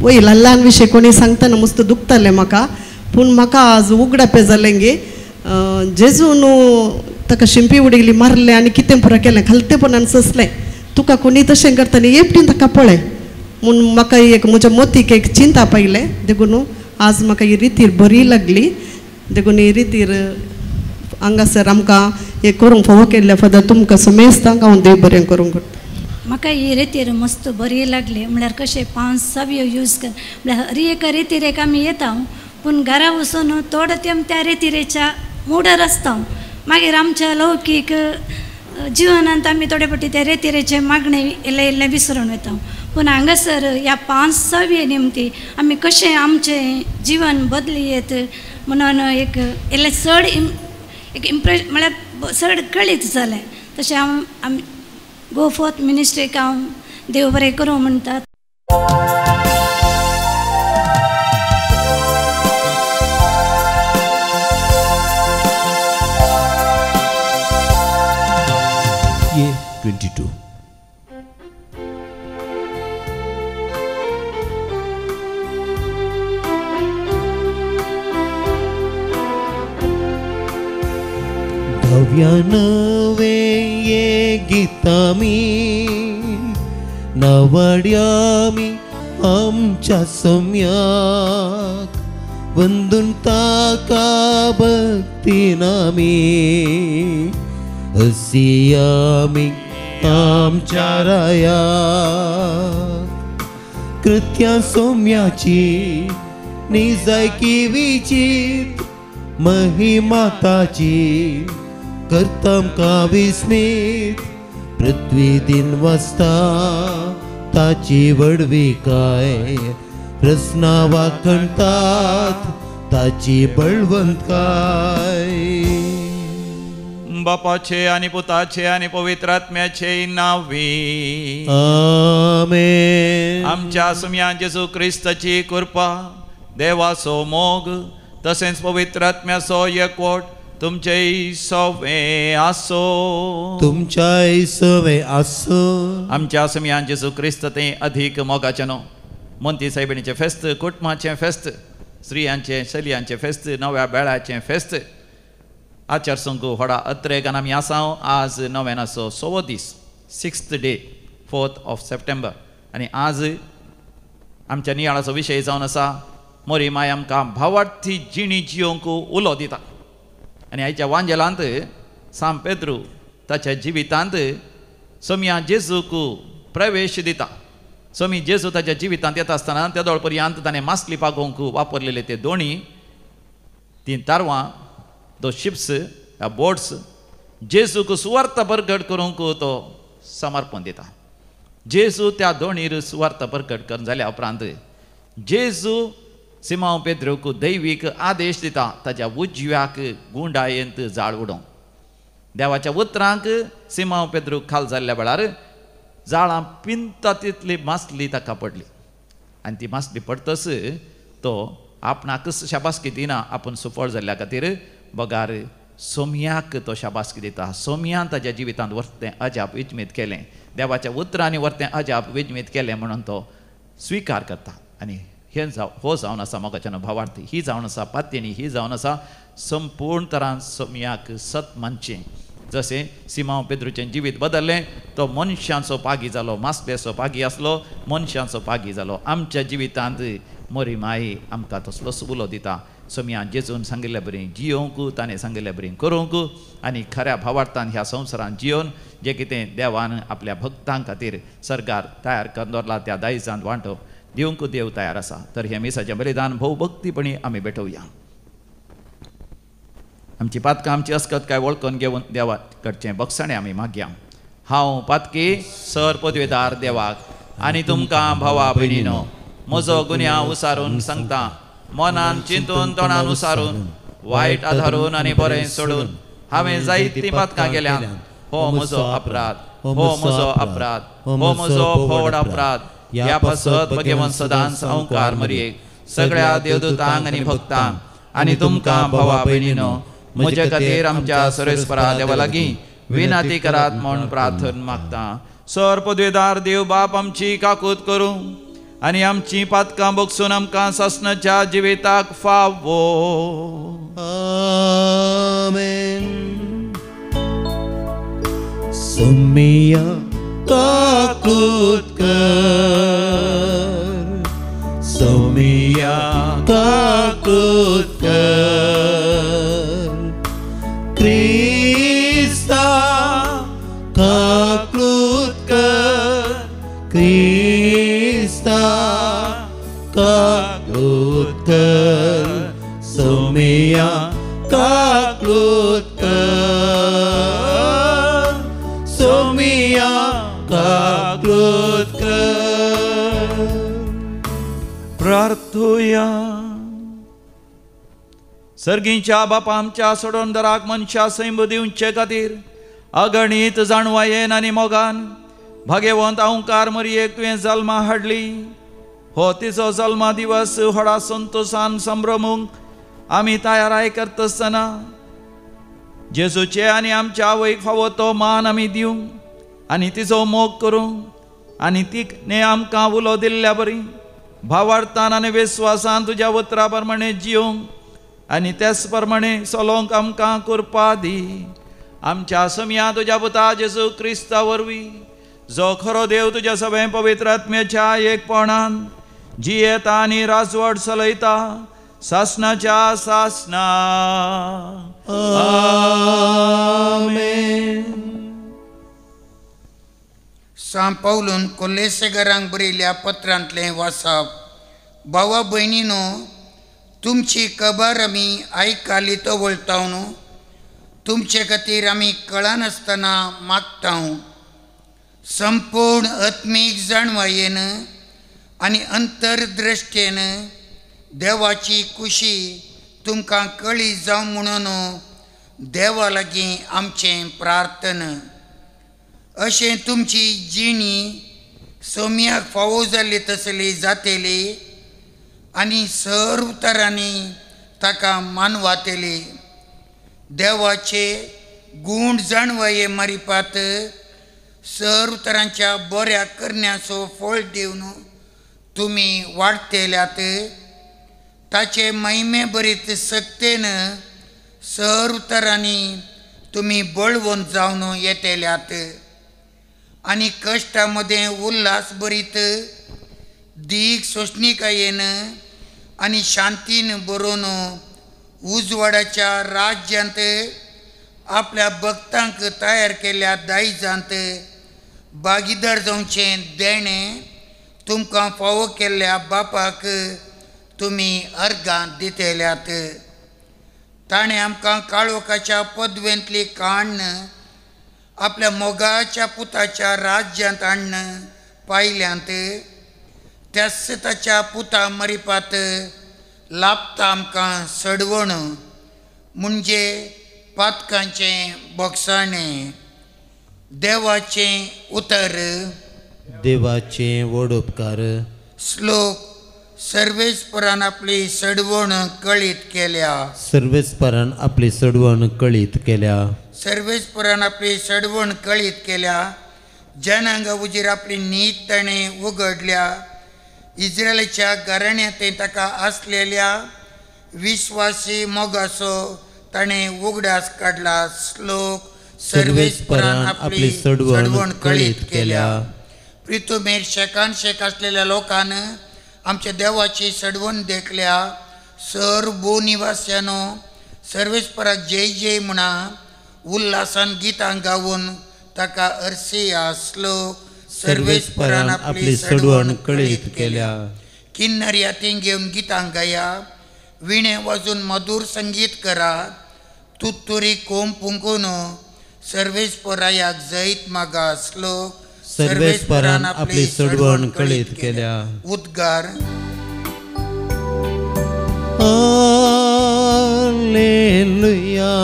वय ल्हान विशय कोणी सांगतना मस्त दुखतालें म्हाका पूण म्हाका आज उगडापे जालें गे जेजून ताका शिंपी उडयली मारलें आनी कितें पुरो केलें खालतेपणान ससलें तुका कोणी तशें करता न्ही एकटीन ताका पळय म्हूण म्हाका एक म्हज्या मोतीक एक चिंता पायलें देखून आज म्हाका ही रितीर बरी लागली देखून ही रितीर हांगासर आमकां हे करूंक फावो केल्ले फादर तुमकां समेस्तांक हांव देव बरें करूंक करता म्हाका ही रितीर मस्त बरी लागली म्हळ्यार कशें 5 सव्य यूज कर म्हळ्यार हर एका रितीरेक आमी येता पूण घरा वचून थोडो तेम त्या रितीरेच्या मुडार आसता मागीर आमच्या लौकीक जिवनांत आमी थोडे फावटी ते रेतीरेचे मागणे इल्ले इल्ले विसरून वता पूण हांगासर ह्या 5 सव्ये निमती आमी कशें आमचें जीवन बदलियेत म्हणून एक इल्लें चड एक इम्प्रेस म्हळ्यार चड कळीत जालें तशें आमी गो फोर्थ मिनिस्ट्रीक हांव देव बरें करूं म्हणटात. Year 22. भव्या नवे ये गीतामी नवड्यामी आमच्या सम्याक वंदून ताका भक्तीनामी असियामी आमच्या राया कृत्यां सौम्याची निजायकी विचित महिमा ताची करतामका विस्मित पृथ्वी दिन वाजता ताची वडविकाय प्रस्ना वाखणतात ताची बळवंतकाय. बापाचे आणि पुताचे आणि पवित्र आत्म्याचे नावी आमेन. आमच्या सुम्या जेजू क्रिस्ताची कृपा देवाचो मोग तसेच पवित्र आत्म्याचो एकवट तुमचे सवे आसो तुमच्या सवे आसो. आमच्या सुम्या जेजू क्रिस्त ते अधिक मोगाचे नो मोंती सायबिणीचे फेस्त कुटुंबाचे फेस्त स्त्रियांचे चलयांचे फेस्त नव्या बेळाचे फेस्त आचार संघू व्हडा अत्रेकान आमी आसा आज नव्यानाचो 6वो दीस 6th day 4th of September आनी आज आमच्या नियाळाचो विशय जावन आसा मोरी माय आमकां भावार्थी जिणी जियोंक उलो दिता आनी आयच्या वांजेलांत सांत पेद्रू ताच्या जिवितांत सोम्या जेजूक प्रवेश दिता. सोमी जेजू ताच्या जिवितांत येता आसतना तेदोळ पर्यंत ताणें मासली पागोवंक वापरलेले ते दोणी 3 तारवां दो शिप्स बोट्स जेजूक सुवार्थ प्रकट करूंक तो समर्पण दिता. जेजू त्या दोणीर सुवार्थ प्रकट करून जाल्या उपरांत जेजू सिमांव पेद्रूक दैवीक आदेश दिता ताच्या उजव्याक गुंडायेंत जाळ उडोवंक. देवाच्या उतरांक सिमांव पेद्रूक खाल जाल्ल्या वेळार जाळां पिंता तितली मासली ताका पडली आनी ती मासली पडतस तो आपणाक शाबासकी दिना आपूण सुफळ जाल्ल्या खातीर बगार सोम्याक तो शाबासकी दिता. सोम्यान ताच्या जिवितांत वर्तें अजाप विजमीत केलें देवाच्या उतरांनी वर्तें अजाप विजमीत केलें म्हणून तो स्विकार करता आनी हे हो जावन आसा मोगाच्या भावार्थी ही जावन आसा पात्यणी ही जावन आसा संपूर्ण तरान सोम्याक सत मानचें. जशें सिमांव पेद्रूचें जिवीत बदल्लें तो मनशांचो पागी जालो मासल्याचो पागी आसलो मनशांचो पागी जालो. आमच्या जिवितांत मोरी माई आमकां तसलोच उलो दिता. सोम्या जेजून सांगिल्ले बरें जियोंक ताणें सांगिल्ले बरें करूंक आनी खऱ्या भावार्थान ह्या संवसारांत जियोन जें कितें देवान आपल्या भक्तां खातीर सरकार तयार करून दवरला त्या दायजांत वांटो दिवंक देव तयार आसा. तर हे मिसाचें बलिदान भोव भक्तीपणी आमी भेटोवया. आमची पातकां आमची अस्कत काय वळखून घेवन देवा कडचें बक्षणे आमी मागया. हांव पातकी सर पदवेदार देवाक आनी तुमकां भावा भयणीनो म्हजो गुन्यांव उसारून सांगता मनान चिंतून तोंडान उसारून वायट आधारून आनी बरें सोडून हांवें जायतीं पातकां केल्यात. हो म्हजो अपराध हो म्हजो अपराध हो म्हजो फोड अपराध. ह्या पासत भगवंत सदांच संवकार मरयेक सगळ्या देवदूतांक आनी भक्तांक आनी तुमकां भावा भयणीनो म्हजे खातीर आमच्या सर्वेस्परा देवा लागीं विनाती करात म्हूण प्रार्थना मागता. सर पदवेदार देव बाप आमची काकूत करूं आनी आमची पातकां बगसून आमकां ससनाच्या जिविताक फावो. आमेन. सोम्या काकूत कर सोम्या काकूत कर क्रिस्ता काकूत कर क्रिस्ता काकूत कर सोम्या काकूत कर. जागृत कर. प्रार्थूया. सर्गीच्या बापा आमच्या सोडून दराक मनशा सैम दिवचे खातीर अगणित जाणवायेन आनी मोगान भाग्यवंत अवंकार मरयेक तुवें जल्मा हाडली. हो तिचो जल्मा दिवस व्हडा संतोषान संभ्रमूंक आमी तयाराय करता आसतना जेजूचे आनी आमच्या आवयक फावो तो मान आमी दिवंक आनी तिचो मोग करूंक आनी तिने आमकां उलो दिल्ल्या बरी भावार्थान आनी विस्वासान तुज्या उतरा प्रमाणे जिवंक आनी त्याच प्रमाणे चलोवंक आमकां करपा दी. आमच्या समिया तुज्या पुता जेजू क्रिस्ता वरवीं जो खरो देव तुज्या सगळे पवित्र आत्म्याच्या एकपणान जियेता आनी राजवट चलयता सासनाच्या सासना. आमेन. सांत पौलून कोल्लेसेकारांक बरयल्ल्या पत्रांतलें वाचप. भावा भयणीनो, तुमची खबर आमी आयकाली तो वळटावन तुमचे खातीर आमी कळनासतना मागतां. संपूर्ण आत्मीक जाणवायेन आनी अंतरदृश्टेन देवाची खुशी तुमकां कळी जावं म्हणून देवा लागीं आमचें प्रार्थना. अशें तुमची जिणी सोम्याक फावो जाल्ली तसली जातेली आनी सर्व तरांनी ताका मानवातेली. देवाचे गूण जाणवाये मारिपात सर्व तरांच्या बऱ्या करण्याचो फळ दिवन तुमी वाडतेल्यात. ताचे महिमे बरीत सक्तेन सर्व तरांनी तुमी बळवंत जावन येतेल्यात आनी कश्टामध्ये उल्हास बरीत दीक सोशणिकायेन आनी शांतीन बरोवन उजवाडाच्या राज्यांत आपल्या भक्तांक तयार केल्ल्या दायजांत भागीदार जावचें देणें तुमकां फावो केल्ल्या बापाक तुमी अर्गां दितेल्यात. ताणें आमकां काळोखाच्या पदवेंतली काण्ण आपल्या मोगाच्या पुताच्या राज्यांत हाडून पायल्यांत. त्याच ताच्या पुता मरिपात लाभता आमकां सडवण म्हणजे पातकांचें बोगसाणें. देवाचें उतर. देवाचें व्हड उपकार. श्लोक. सर्वेस्परान आपली सडवण कळीत केल्या. सर्वेस्परान आपली सडवण कळीत केल्या. सर्वेस्परान आपली सडवण कळीत केल्या. जनांगा उजीर आपली नीत ताणें उगडल्या. इस्रायलाच्या घराण्यांत ताका आसलेल्या विश्वासी मोगाचो ताणें उगडास काडला. श्लोक. सर्वेस्परान आपली सडवण कळीत केल्या. प्रितुमेर शेकान शेक आसलेल्या लोकान आमच्या देवाची सडवण देखल्या. सर्व भूनिवास्यानो सर्वेस्पराक जय जय म्हणा. उल्हासान गितां गावून ताका अर्सिया. श्लोक. सर्वेस्परान आपली सडवण कळीत केल्या. किन्नर यातीं घेवन गितां गाया. विणे वाजून मधुर संगीत करा. तुत्तुरी कोंब फुंकून सर्वेस्परायाक जैत मागा. श्लोक. सर्वेस्परान आपली सडवण कळीत केल्या. उद्गार. Alleluia.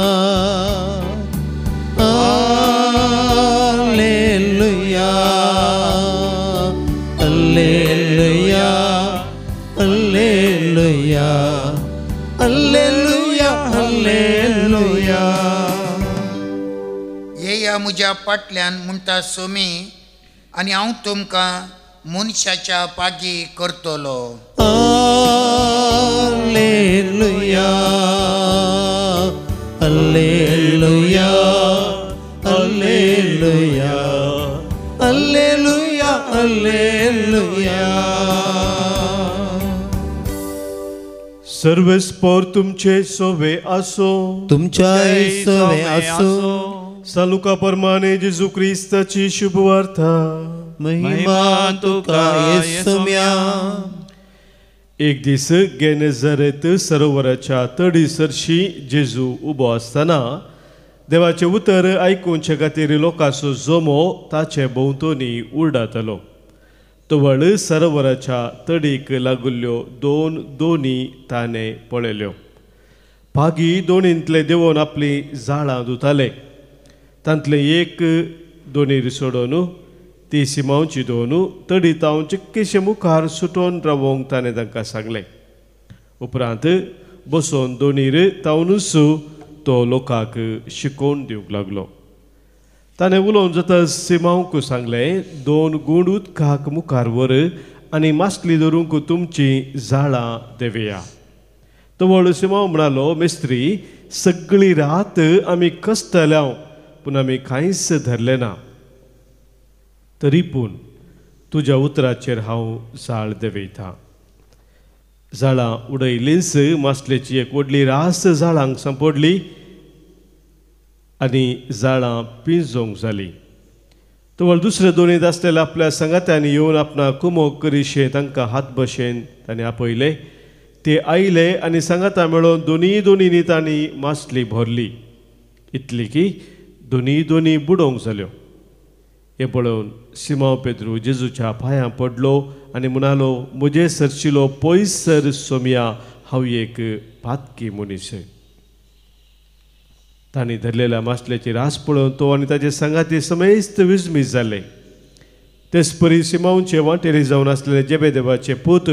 Alleluia. Alleluia. Alleluia. Alleluia. Alleluia. येया म्हज्या फाटल्यान म्हणटा सोमी आनी हांव तुमकां मनशाच्या पागी करतलो. Alleluia. Alleluia. Alleluia. Alleluia. Alleluia. सर्वेस्पर तुमचे सोवे आसो. तुमच्या सोवे आसो. सालुका प्रमाणे जेजू क्रिस्ताची शुभ वार्ता. महिमा तुका येसुम्या. एक दीस गेनेझारेत सरोवराच्या तडीसरशी जेजू उबो आसतना देवाचें उतर आयकूंचे खातीर लोकांचो जमो ताचे भोंवतणी उरडातलो. तवळ सरोवराच्या तडीक लागुल्ल्यो दोनी ताने पळयल्यो. पागी दोनींतले देंवोन आपली झाडां धुताले. तांतले एक दोनीर सोडून ती सिमांवची दोन तडी तावन चिक्केशे मुखार सुटोवन रावोंक ताणें तांकां सांगलें. उपरांत बसोन दोनीर तावनूच तो लोकांक शिकोवन दिवंक लागलो. ताणें उलोवन जाता सिमांवक सांगलें, 2 गूण उदकाक मुखार व्हर आनी मासली धरूंक तुमची झाडां देवया. तवळ सिमांव म्हणालो, मेस्त्री, सगळी रात आमी कश्टल्याव पूण आमी कांयच धरलें ना. तरी पूण तुज्या उतराचेर हांव झाड देवयतां. झाडां उडयलींच मासलेची एक व्हडली रास झाडांक सांपडली आनी झाडां पिंजोंक जालीं. तवळ दुसरे दोनीत आसलेल्या आपल्या संगात्यांनी येवन आपणाक कुमोग करीशे तांकां हात बशेन तांणी आपयले. ते आयले आनी सांगाता मेळोन दोनींनी तांणी मासली भरली. इतली की दोनी बुडोवंक जाल्यो. हे पळोवन सिमांव पेद्रू जेजूच्या पांयां पडलो आनी म्हणालो, म्हजे सरशिलो पयसर सोमया, हांव एक पातकी मनीस. तांणी धरलेल्या मासलेची रास पळोवन तो आनी ताचे संगाती समेस्त विस्मीत जाले. तेच परी सिमांवचे वाटेरी जावन आसलेले जेबेदेवाचे पूत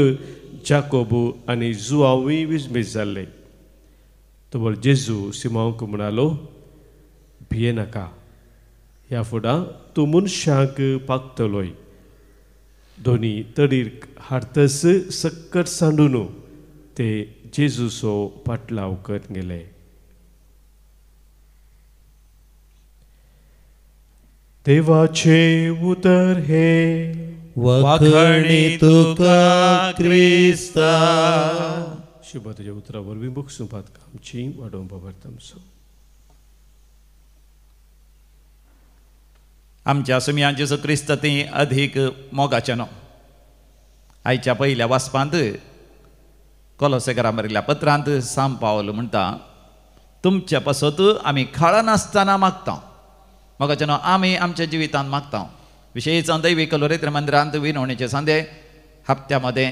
जाकोबू आनी जुआंवूय विस्मीत जाल्ले. तवळ जेजू सिमांवक म्हणालो, भिये नाका, ह्या फुडां तूं मनशांक पागतलोय. दोनी तडीर हाडतस सक्कट सांडून ते जेजूचो पाटलाव करत गेले. देवाचे उतर हे वखणी तुका क्रिस्ता. शुभ तुज्या उतरा वरवीं बक्षुपात आमची वाडोवपा भरतामचो. आमच्या सुमया जेजू क्रिस्त ती अधिक मोगाचें न्हू. आयच्या पयल्या वाचपांत कोलोसेकारां बरयल्ल्या पत्रांत सांब पावल म्हणटा, तुमच्या पासत आमी खाळा नासतना मागता. मोगाचें न्हू, आमी आमच्या जिवितांत मागता. विशेषान दैवी कलोरेत्र मंदिरांत विनवणेचे सांदे हप्त्यामध्ये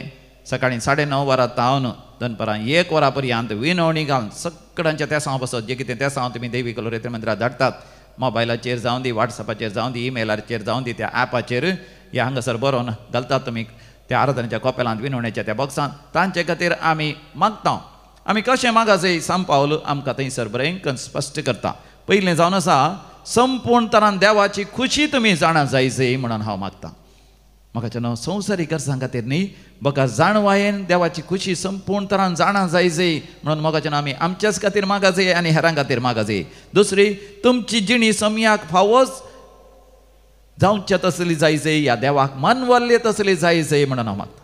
सकाळी 9:30 वरां तावन दनपरां 1 वरां पर्यंत विनवणी घालून सगळ्यांच्या तेसां बसत जे कितें तेसां तुमी दैवी कलोरेत्र मंदिरांत धाडटात. मोबायलाचेर जावं दी, वॉट्सॅपाचेर जावं दी, ईमेलाचेर जावं दी, त्या ॲपाचेर हे हांगासर बरोवन घालतात तुमी त्या आराधनेच्या कोपेलांत विनवणेच्या त्या बॉक्सांत. तांचे खातीर आमी मागता. आमी कशें मागासय सांब पावल आमकां थंयसर बरें स्पश्ट करता. पयलें जावन आसा, संपूर्ण तरान देवाची खुशी तुमी जाणा जायजय म्हणून हांव मागता. म्हाका न्हू संवसारीक गरजां खातीर न्ही, म्हाका जाणवायेन देवाची खुशी संपूर्ण तरान जाणा जायजय म्हणून मोगाचें आमी आमच्याच खातीर मागा जाय आनी हेरां खातीर मागा जाय. दुसरी, तुमची जिणी समयाक फावोच जावचे तसली जायजय, ह्या देवाक मानवल्ले तसली जायजय म्हणून हांव मागता.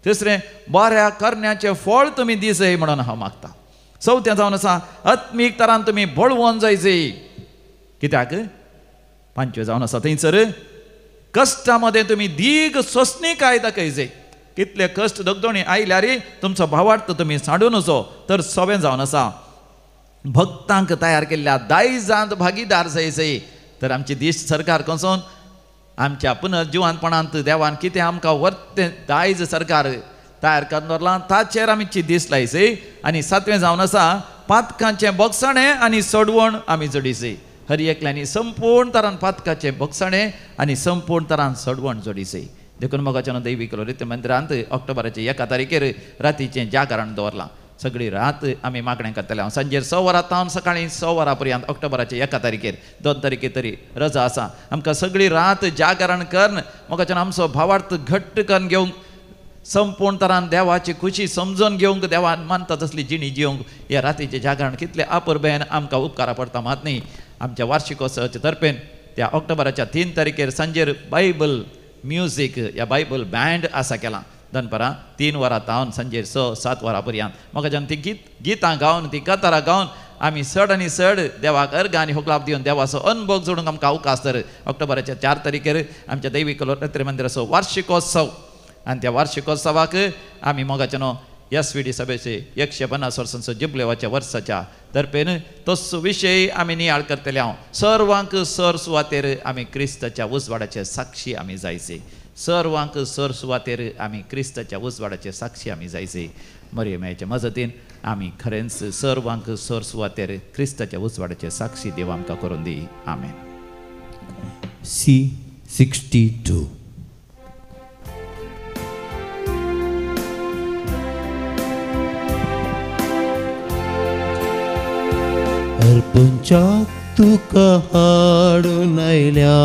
तिसरें, बऱ्या करण्याचें फळ तुमी दिसय म्हणून हांव मागता. चवथें जावन आसा, आत्मीक तरान तुमी बळवोन जायजय. कित्याक? पांचवें जावन आसा थंयसर, कश्टामध्ये तुम्ही दीग सोंसणीकाय दाखयजे. कितले कश्ट दगदोणी आयल्यार तुमचो भावार्थ तुम्ही सांडून वचो. तर 6वें जावन आसा, भक्तांक तयार केल्ल्या दायजांत भागीदार जायचे. तर आमची देश सरकार कसोन आमच्या पुनर्जिवानपणांत देवान कितें आमकां वर्तें दायज सरकार तयार करून दवरलां ताचेर आमची दीस लायचे. आनी 7वें जावन आसा, पातकांचें बोगसाणें आनी सडवण आमी जोडिसे. हर एकल्यांनी संपूर्ण तरान पातकाचें बोगसाणें आनी संपूर्ण तरान सडवण जोडिसे. देखून मोगाच्या दैवी कलोरेत्र मंदिरांत ऑक्टोबराचे 1 तारीखेर रातीचें जागरण दवरलां. सगळी रात आमी मागणें करतले. सांजेर 6 वरां तावन सकाळीं 6 वरां पर्यंत ऑक्टोबराचे 1 तारीखेर 2 तारीखे तरी रजा आसा. आमकां सगळी रात जागरण करून मोगाच्यान आमचो भावार्थ घट्ट करून घेवंक, संपूर्ण तरान देवाची खुशी समजून घेवंक, देवान मानता तसली जिणी जिवंक ह्या रातीचें जागरण कितलें अपुरबेन आमकां उपकारा पडटा मात न्ही. आमच्या वार्षिकोत्सवाच्या तर्फेन त्या ऑक्टोबराच्या 3 तारीखेर सांजेर बायबल म्युजीक या बायबल बँड आसा केलां. दनपरां 3 वरां तावन सांजेर 6-7 वरां पर्यंत मोगाच्यान ती गितां गावन, ती कतारां गावन आमी चड आनी चड देवाक अर्घ आनी होगलाप दिवन देवाचो अनुभव जोडूंक आमकां अवकाश. तर ऑक्टोबराच्या 4 तारीखेर आमच्या दैवी कलोरेत्र मंदिराचो वार्षिकोत्सव. आनी त्या वार्षिकोत्सवाक आमी मोगाच्यान SVD सभेचे 150 वर्सांचो जुबलेवाच्या वर्साच्या तर्फेन तोच विशय आमी नियाळ करतले हांव सर्वांक सर सुवातेर आमी क्रिस्ताच्या उजवाडाचे साक्षी आमी जायचे सर्वांक सर सुवातेर आमी क्रिस्ताच्या उजवाडाचे साक्षी आमी जायचे मरियमेच्या मजतीन आमी खरेंच सर्वांक सर सुवातेर क्रिस्ताच्या उजवाडाचे साक्षी देव आमकां करून दी आमेन. C62 अर्पंचाक तुका हाडून आयल्या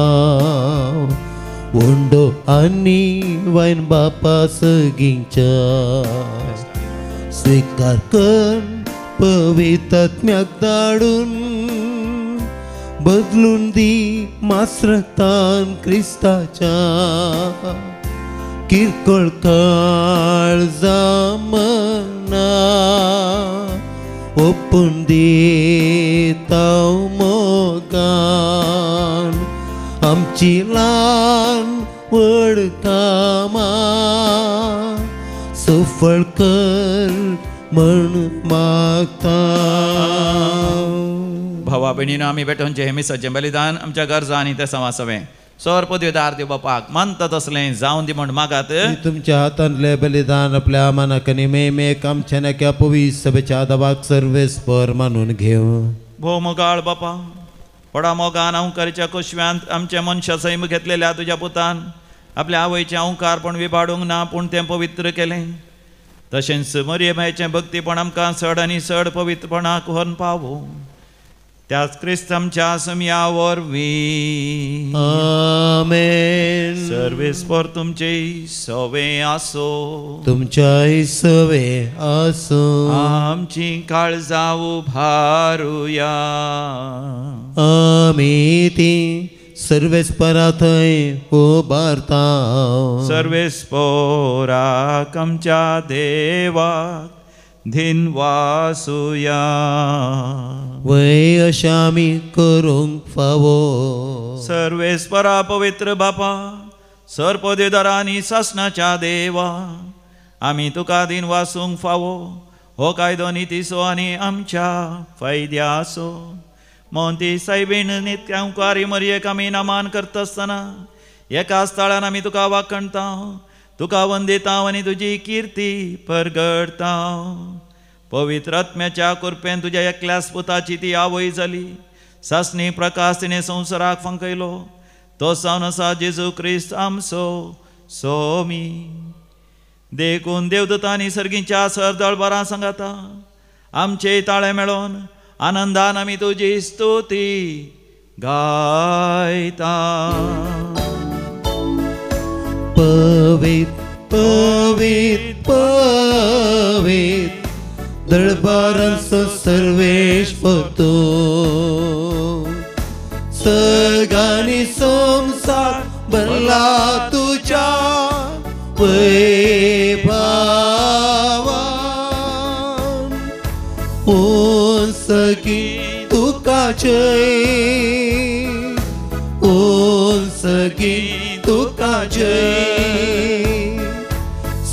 वंडो आनी वायन बापा सगींच्या स्वीकार कर पवित्रात्म्याक धाडून बदलून दी मास्रतान क्रिस्ताच्या किरकोळ काळजा मना ओपून दिता मोगान आमची ल्हान व्हड कामां सफळ कर म्हण मागता. भावा भयणीनो आमी भेटोवचे हे मिसाचें बलिदान आमच्या गरजा आनी ते समासवें सर पदवेदार देव बापाक मानता तसलें जावन दी म्हण मागात. तुमच्या हातांतले बलिदान आपल्या आमानाक आनी मेमेक आमच्या नक्या पवित्र सभेच्या आदाबाक सर्वेस्पर मानून घेव. भोव मोगाळ बापा पडा मोगान अवंकाराच्या कुशव्यांत आमच्या मनशा सैम घेतलेल्या तुज्या पुतान आपल्या आवयचें अवंकारपण विबाडूंक ना पूण तें पवित्र केलें. तशेंच मरियमेचें भक्तीपण आमकां चड आनी चड पवित्रपणाक व्हरून पावो. त्याच क्रिस्त आमच्या समिया वरवीं आमेन. सर्वेस्पर तुमचे सवे आसो तुमच्याय सवे आसो आमची काळजा उभारुया आमी ती सर्वेस्परा थंय उबारता. सर्वेस्पराक आमच्या देवाक धिनवासुया वय अशें आमी करूंक फावो. सर्वेस्परा पवित्र बापा सरपदेदारा आनी शासनाच्या देवा आमी तुका दिन वासूंक फावो. हो कायदो नितीसो आनी आमच्या फायद्याचो मोंती सायबीण नित्यांकारी मरयेक आमी नमान करता आसतना एका स्थळान आमी तुका वाखणता तुका वंदिता आनी तुजी कीर्ती परगडता. पवित्र आत्म्याच्या कृपेन तुज्या एकल्याच पुताची ती आवय जाली. सासणी प्रकाश तिणें संवसाराक फंकयलो. तो जावन आसा जेजू क्रिस्त आमचो सोमी. देखून देवदूतांनी सर्गीच्या सरदळबरां सांगाता आमचे ताळे मेळोन आनंदान आमी तुजी स्तुती गायता. पवित्र पवित्र पवित्र दरबारांचो सर्वेश्वर तूं सगळ्यांनी संसार भरला तुज्या वैभवान. ओ सगळी तुका जय ओ सगळी तुका जय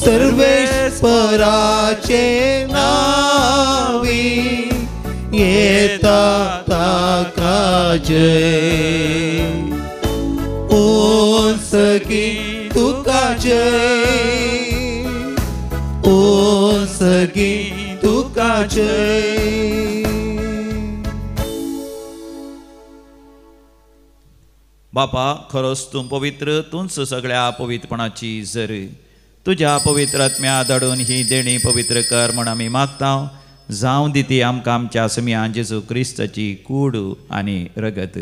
सर्वेश्वराचे नावी येता ताका जय ओ सगळी तुका जय ओ सगळी तुका जय. बापा खरोच तूं पवित्र तूंच सगळ्या पवित्रपणाची जर तुज्या पवित्र आत्म्या धाडून ही देणी पवित्र कर म्हण आमी मागता. जावं दी ती आमकां आमच्या समिया जेजू क्रिस्ताची कूड आनी रगत.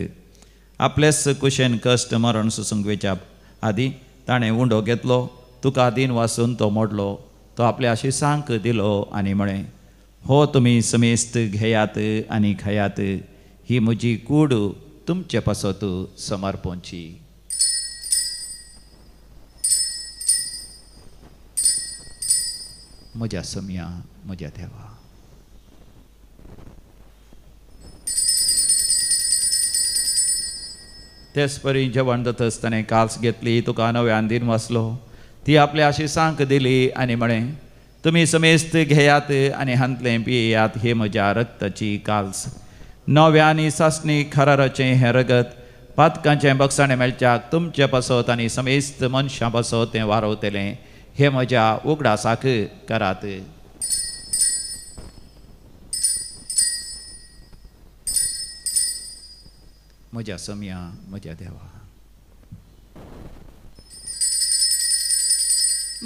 आपलेच कुशेन कश्ट मरण सुसंगवेच्या आदी ताणें उंडो घेतलो तुका दिन वासून तो मोडलो. तो आपल्या शिसांक दिलो आनी म्हळें हो तुमी समेस्त घेयात आनी खायात ही म्हजी कूड तुमचे पासत समर्पोवची. म्हज्या समिया म्हज्या देवा. तेच परी जेवण जातच ताणें काल्स घेतली तुका नव्यान दिन वाचलो ती आपल्या शिसांक दिली आनी म्हळें तुम्ही समेस्त घेयात आणि हांतले पियेयात हे म्हज्या रक्ताची काल्स. नव्यानी सासणी खराराचें हें रगत पातकांचें बगसाणें मेळच्याक तुमचे पासत आनी समेस्त मनशां पासत तें वारवतलें हे म्हज्या उगडासाक करात. म्हज्या सम्या म्हज्या देवा.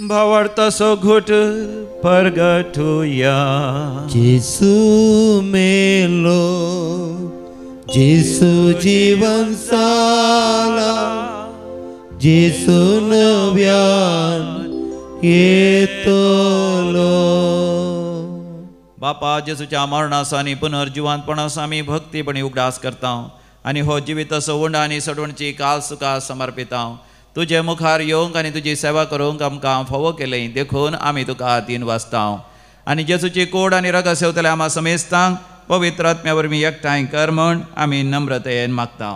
भावार्थासो घुट परगटुया. जेसू मेलो, जेसू जीवन साला, जेसू नव्यान येतलो. बापा जेसूच्या मरणासा आनी पुनर्जिवांतपणास आमी भक्तीपणी उगडास करता आनी हो जिवीत सवंड आनी सडवणची काल सुका समर्पिता. तुजे मुखार येवंक आनी तुजी सेवा करूंक आमकां फोव केलें देखून आमी तुका तीन वाजता आनी जेसूची कोड आनी रगत सेवतले आम्हा समेस्तांक पवित्र आत्म्या वरवीं एकठांय कर म्हण आमी नम्रतेन मागता.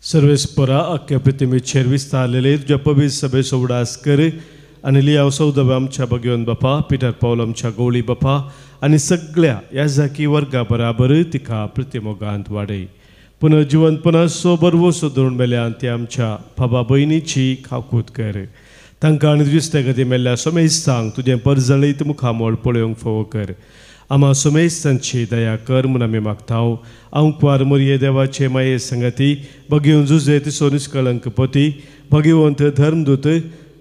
सर्वेस्परा अख्ख्या पृथ्वीचेर विस्तारलेले तुज्या पवित्र सभेचो उडास कर आनी लियाव सौदव आमच्या भगवंत बापा, पिटर पौल आमच्या गवळी बापा आनी सगळ्या याजाकी वर्गा बराबर तिका प्रतिमोगांत वाडय. पुनर्जिवंतपणाचो बरवो सोदून मेल्यान ते आमच्या भावा भयणीची खाकूत कर. तांकां आनी दुसऱ्या गती मेल्ल्या समेस्तांक तुजें परजळीत मुखामोळ पळोवंक फोव कर. आम्हा समेस्तांची दया कर म्हूण आमी मागता. अंकवार मरिये देवाचे माये संगती, भगवंत जुजे तिसो निश्कळंकपती, भगवंत धर्मदूत,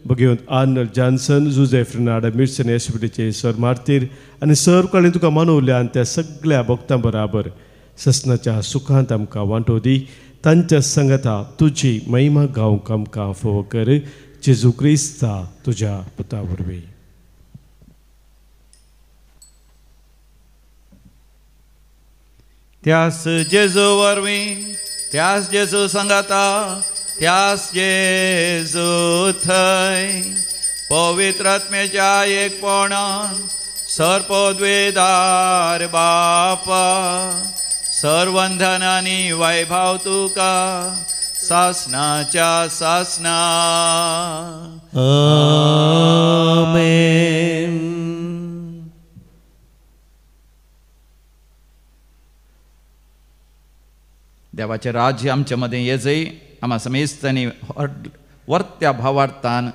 भगवंत आर्नल्ड जॉन्सन, जुजे फ्रिनाड मिर्सन एसपीटीचे सर मार्तीर आनी सर काळी तुका मानवल्यान त्या सगळ्या भक्तां बराबर ससनाच्या सुखांत आमकां वांटो दी. तांच्या संगता तुजी महिमा गावंक आमकां फोव कर. जेजू क्रिस्ता तुज्या पुता वरवीं. त्यास जेजू वरवीं, त्यास जेजू संगता, त्यास जेजू थंय पवित्र आत्म्याच्या एकपणान सर्पद्वेदार बापा सर्वंधनानी वैभव तुका सासनाच्या सासना. आमेन. देवाचे राज्य आमच्या मदें येजय. आम्हा समेस्तांनी वर्त्या भावार्थान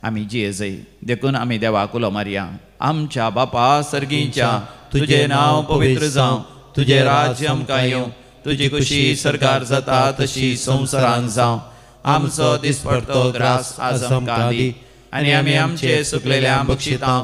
आमी जियेजय देखून आमी देवाक उलो मारया. आमच्या बापा सर्गीच्या तुझे नांव पवित्र जावं, तुझे राज्य आमकां येवं, तुजी खुशी सरकार जाता तशी संवसारांत जावं. आमचो दिसपडतो ग्रास आज आमकां दी आनी आमी आमचे सुकलेल्यांक बक्षिता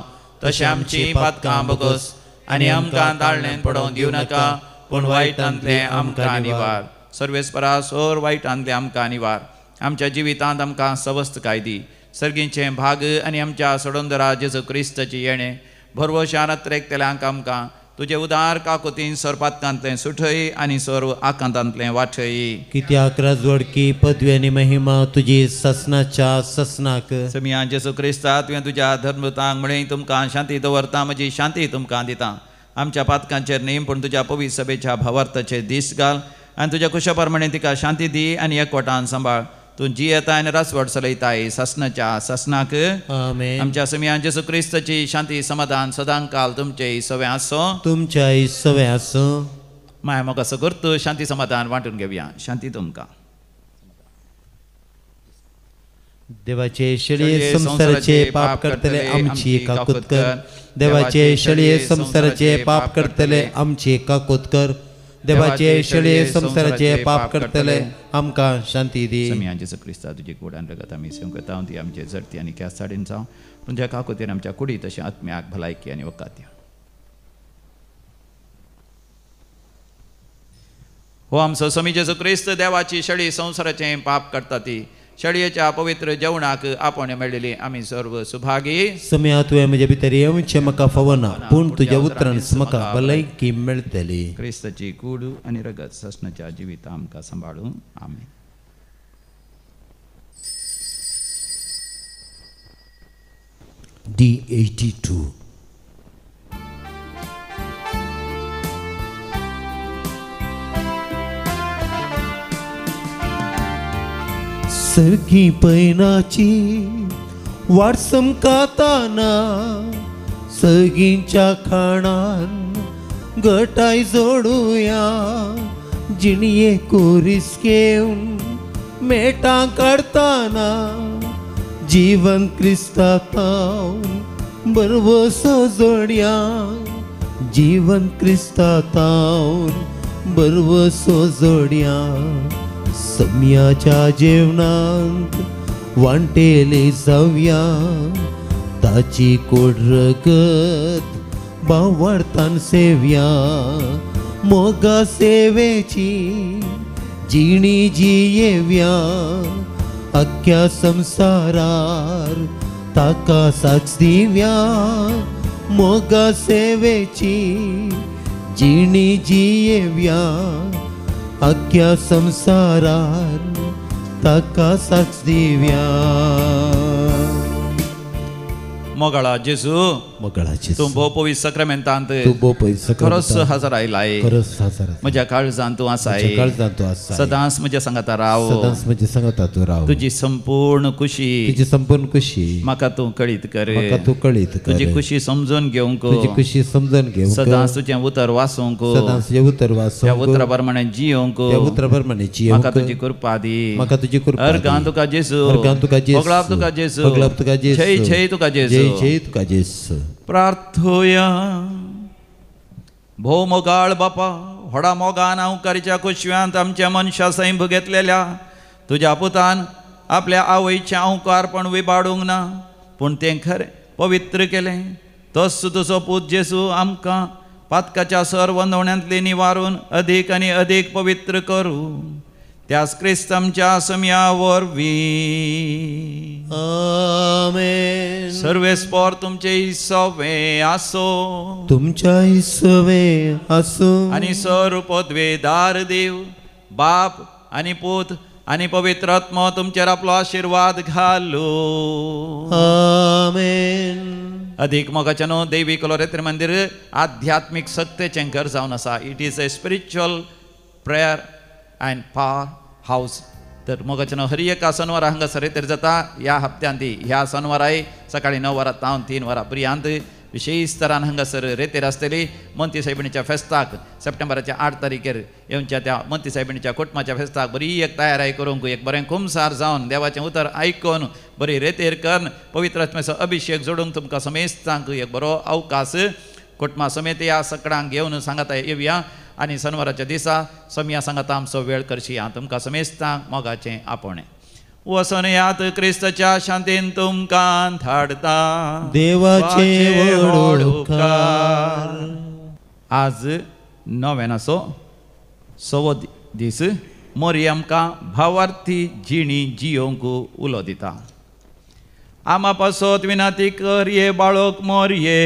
तशें आमची पातकां बगस आनी आमकां दाळणेन पडोवन दिवं नाका पूण वायटांतलें आमकां निवार. सर्वेस्परा सोर वायटांतलें आमकां निवार. आमच्या जिवितांत आमकां सवस्थकाय दी. सर्गीचे भाग आनी आमच्या सोडोंदरा जेजू क्रिस्ताची येणे भरवशान त्रेकतेल्यांक आमकां तुजे उदार काकुतीन सरपातकांतलें सुठय आनी सर्व आकांतांतलें वाठय. कित्याक राजवडकी पदवी आनी महिमा तुजी ससनाच्या ससनाक. समिया जेजू क्रिस्ता तुवें तुज्या धर्मदूतांक म्हळें तुमकां शांती दवरता, म्हजी शांती तुमकां दिता. आमच्या पातकांचेर नेम पूण तुज्या पवित्र सभेच्या भावार्थाचे दीस घाल आनी तुज्या कुशा प्रमाणे तिका शांती दी आनी एकवटान सांबाळ. तूं जी येताय आनी रासवड चलयताय ससनाच्या ससनाक. आमेन. आमच्या समिया जेजू क्रिस्ताची शांती समाधान सदांकाल तुमचे सवे आसो. तुमच्या सवे आसो. माय मोग असो करतो शांती समाधान वांटून घेवया. शांती तुमकां. देवाचे शळये संसाराचे पाप करतले आमची काकूत कर. देवाचे शळये संसाराचे पाप करतले आमची काकूत कर. देवाचे शळये संसाराचे पाप करतले आमकां शांती दी. समिया जेजू क्रिस्ता तुजी कुडान रगत आमी सेवकता ती आमचे जरती आनी क्यास साडीन जावं तुमच्या काकुतीन आमच्या कुडी तशें आत्म्याक भलायकी आनी वकात. हो आमचो समी जेजू क्रिस्त देवाची शळी संसाराचें पाप करता ती शळयेच्या पवित्र जेवणाक आपण मेळिल्ली आमी सर्व सुभागी. सम्या तुवें म्हजे भितर येवचें म्हाका फवना पूण तुज्या उतरान म्हाका भलायकी मेळटली. क्रिस्ताची कूड आनी रगत ससनाच्या जिवितां आमकां सांबाळूं. आमेन. D82. सर्गी पैनाची वाटसम काताना सगींच्या खाणान गटाय जोडूया जिणये कोरीस घेवन मेटां काडताना जीवन क्रिस्तातावन बरवो सोजोड्या जीवन क्रिस्तातावन बरवो सोजोड्या सम्याच्या जेवणांत वांटेले जावया ताची कोडरगत बावार्थान सेव्या मोगा सेवेची जिणी जियेव्या अख्ख्या संसारार ताका साक्ष दिव्या मोगा सेवेची जिणी जियेव्या अख्ख्या संसारार ताका साक्ष दिव्या मोगळा जेजू तूं भोव पवित्र सक्रामेंतांत खरोच हजर आयलाय म्हज्या काळजांत तूं आसाय सदांच म्हज्या सांगाता राव तुजी संपूर्ण खुशी म्हाका तूं कळीत कर तुजी खुशी समजून घेवंक सदांच तुजें उतर वाचूंक त्या उतरा प्रमाणे जियोंक म्हाका तुजी कृपा दी अर्गां तुका जेजू मोगळाप तुका जेजू जय जय तुका जेजू प्रार्थोया भोव मोगाळ बापा व्हडा मोगान हांव करच्या कुशव्यांत आमच्या मनशा सैम घेतलेल्या तुज्या पुतान आपल्या आवयचें हांव अर्पण विबाडूंक ना पूण तें खरें पवित्र केलें तोच तुजो पूत जेजू आमकां पातकाच्या सर्वंदवण्यांतली निवारून अदीक आनी अदीक पवित्र करूं त्याच क्रिस्त आमच्या सम्या वरवीं आमेन सर्वेस्पर तुमचे इसवे आसो तुमच्या इसवे आसो आनी सर्वपदवेदार देव बाप आनी पूत आनी पवित्र आत्मा तुमचेर आपलो आशीर्वाद घालो आमेन अदीक मोगाचें न्हू दैवीक लोरेत्र मंदिर आध्यात्मीक सत्तेचें घर जावन आसा it is a spiritual prayer and power house तर मोगाचें हर एका शनिवारा हांगासर रेतेर जाता ह्या हप्त्यांत ह्या शनिवाराय सकाळीं 9 वरां तावन 3 वरां पर्यंत विशेष तरान हांगासर रेतेर आसतली मंती सायबिणीच्या फेस्ताक सप्टेंबराच्या 8 तारखेर येवच्या त्या मंती सायबिणीच्या कुटुंबाच्या फेस्ताक बरी एक तयारी करूंक एक बरें खुमसार जावन देवाचें उतर आयकून बरी रेतेर करून पवित्र आत्म्याचो अभिशेक जोडूंक तुमकां समेस्तांक एक बरो अवकाश कुटुंबा समेत या सकाळांक घेवन सांगाता येवया आनी शनिवाराच्या दिसा सम्या सांगाता आमचो वेळ करशी हांव तुमकां समेस्तांक मोगाचें आपणें वसन यात क्रिस्ताच्या शांतीन तुमकां धाडता देवाचे व्हड उपकार आज नोवेनाचो 6वो दीस मोरी आमकां भावार्थी जिणी जियोंक उलो दिता आमा पासत विनाती कर ये बाळोक मोरये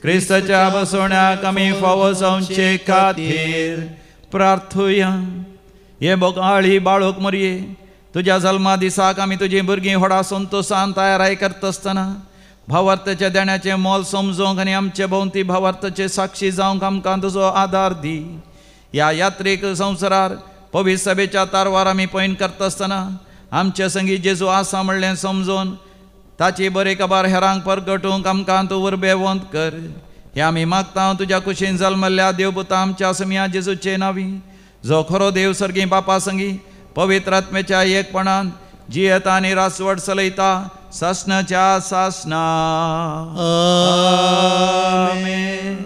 क्रिस्ताच्या बसवण्याक आमी फावो जावचे खातीर प्रार्थुया हे बोगाळी बाळोक मोरये तुज्या जल्मा दिसाक आमी तुजी भुरगीं व्हडा संतोशान तयाराय करता आसतना भावार्थाच्या देण्याचें मोल समजूंक आनी आमचे भोंवती भावार्थाचे साक्षी जावंक आमकां तुजो आदार दी ह्या यात्रेक संवसारार पवित्र सभेच्या तारवार आमी पैन करता आसतना आमचे संगी जेजू आसा म्हणलें समजून ताची बरे खबर हेरांक परगटूंक आमकां तूं उर्बेवंत कर हे आमी मागता तुज्या कुशीन जल्मल्ल्या देवपुता आमच्या सम्या जेजूचे नांवी जो खरो देव सर्गी बापा संगी पवित्र आत्म्याच्या एकपणान जियेता आनी रासवड चलयता सासनाच्या सासना आमेन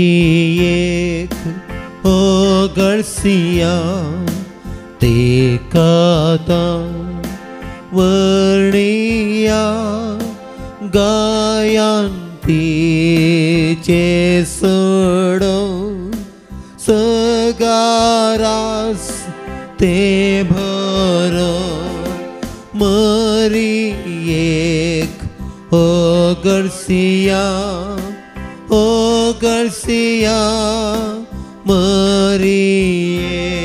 मरियेक ओगळसिया ते काता वर्णिया गायान तिचे सोडो सगारास ते भरो मरियेक ओगळसिया मरिये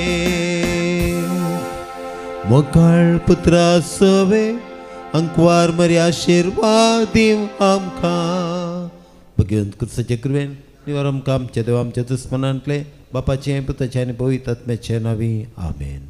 मोगाळ पुत्रा सवे अंकवार मरी आशीर्वाद दिव आमकां भगवंत कृष्णाचे कृपेन निवार आमकां आमच्या देव आमच्या दुस्मनांतले बापाचे पुताचे आनी पवित्र आत्म्याचे नांवी आमेन.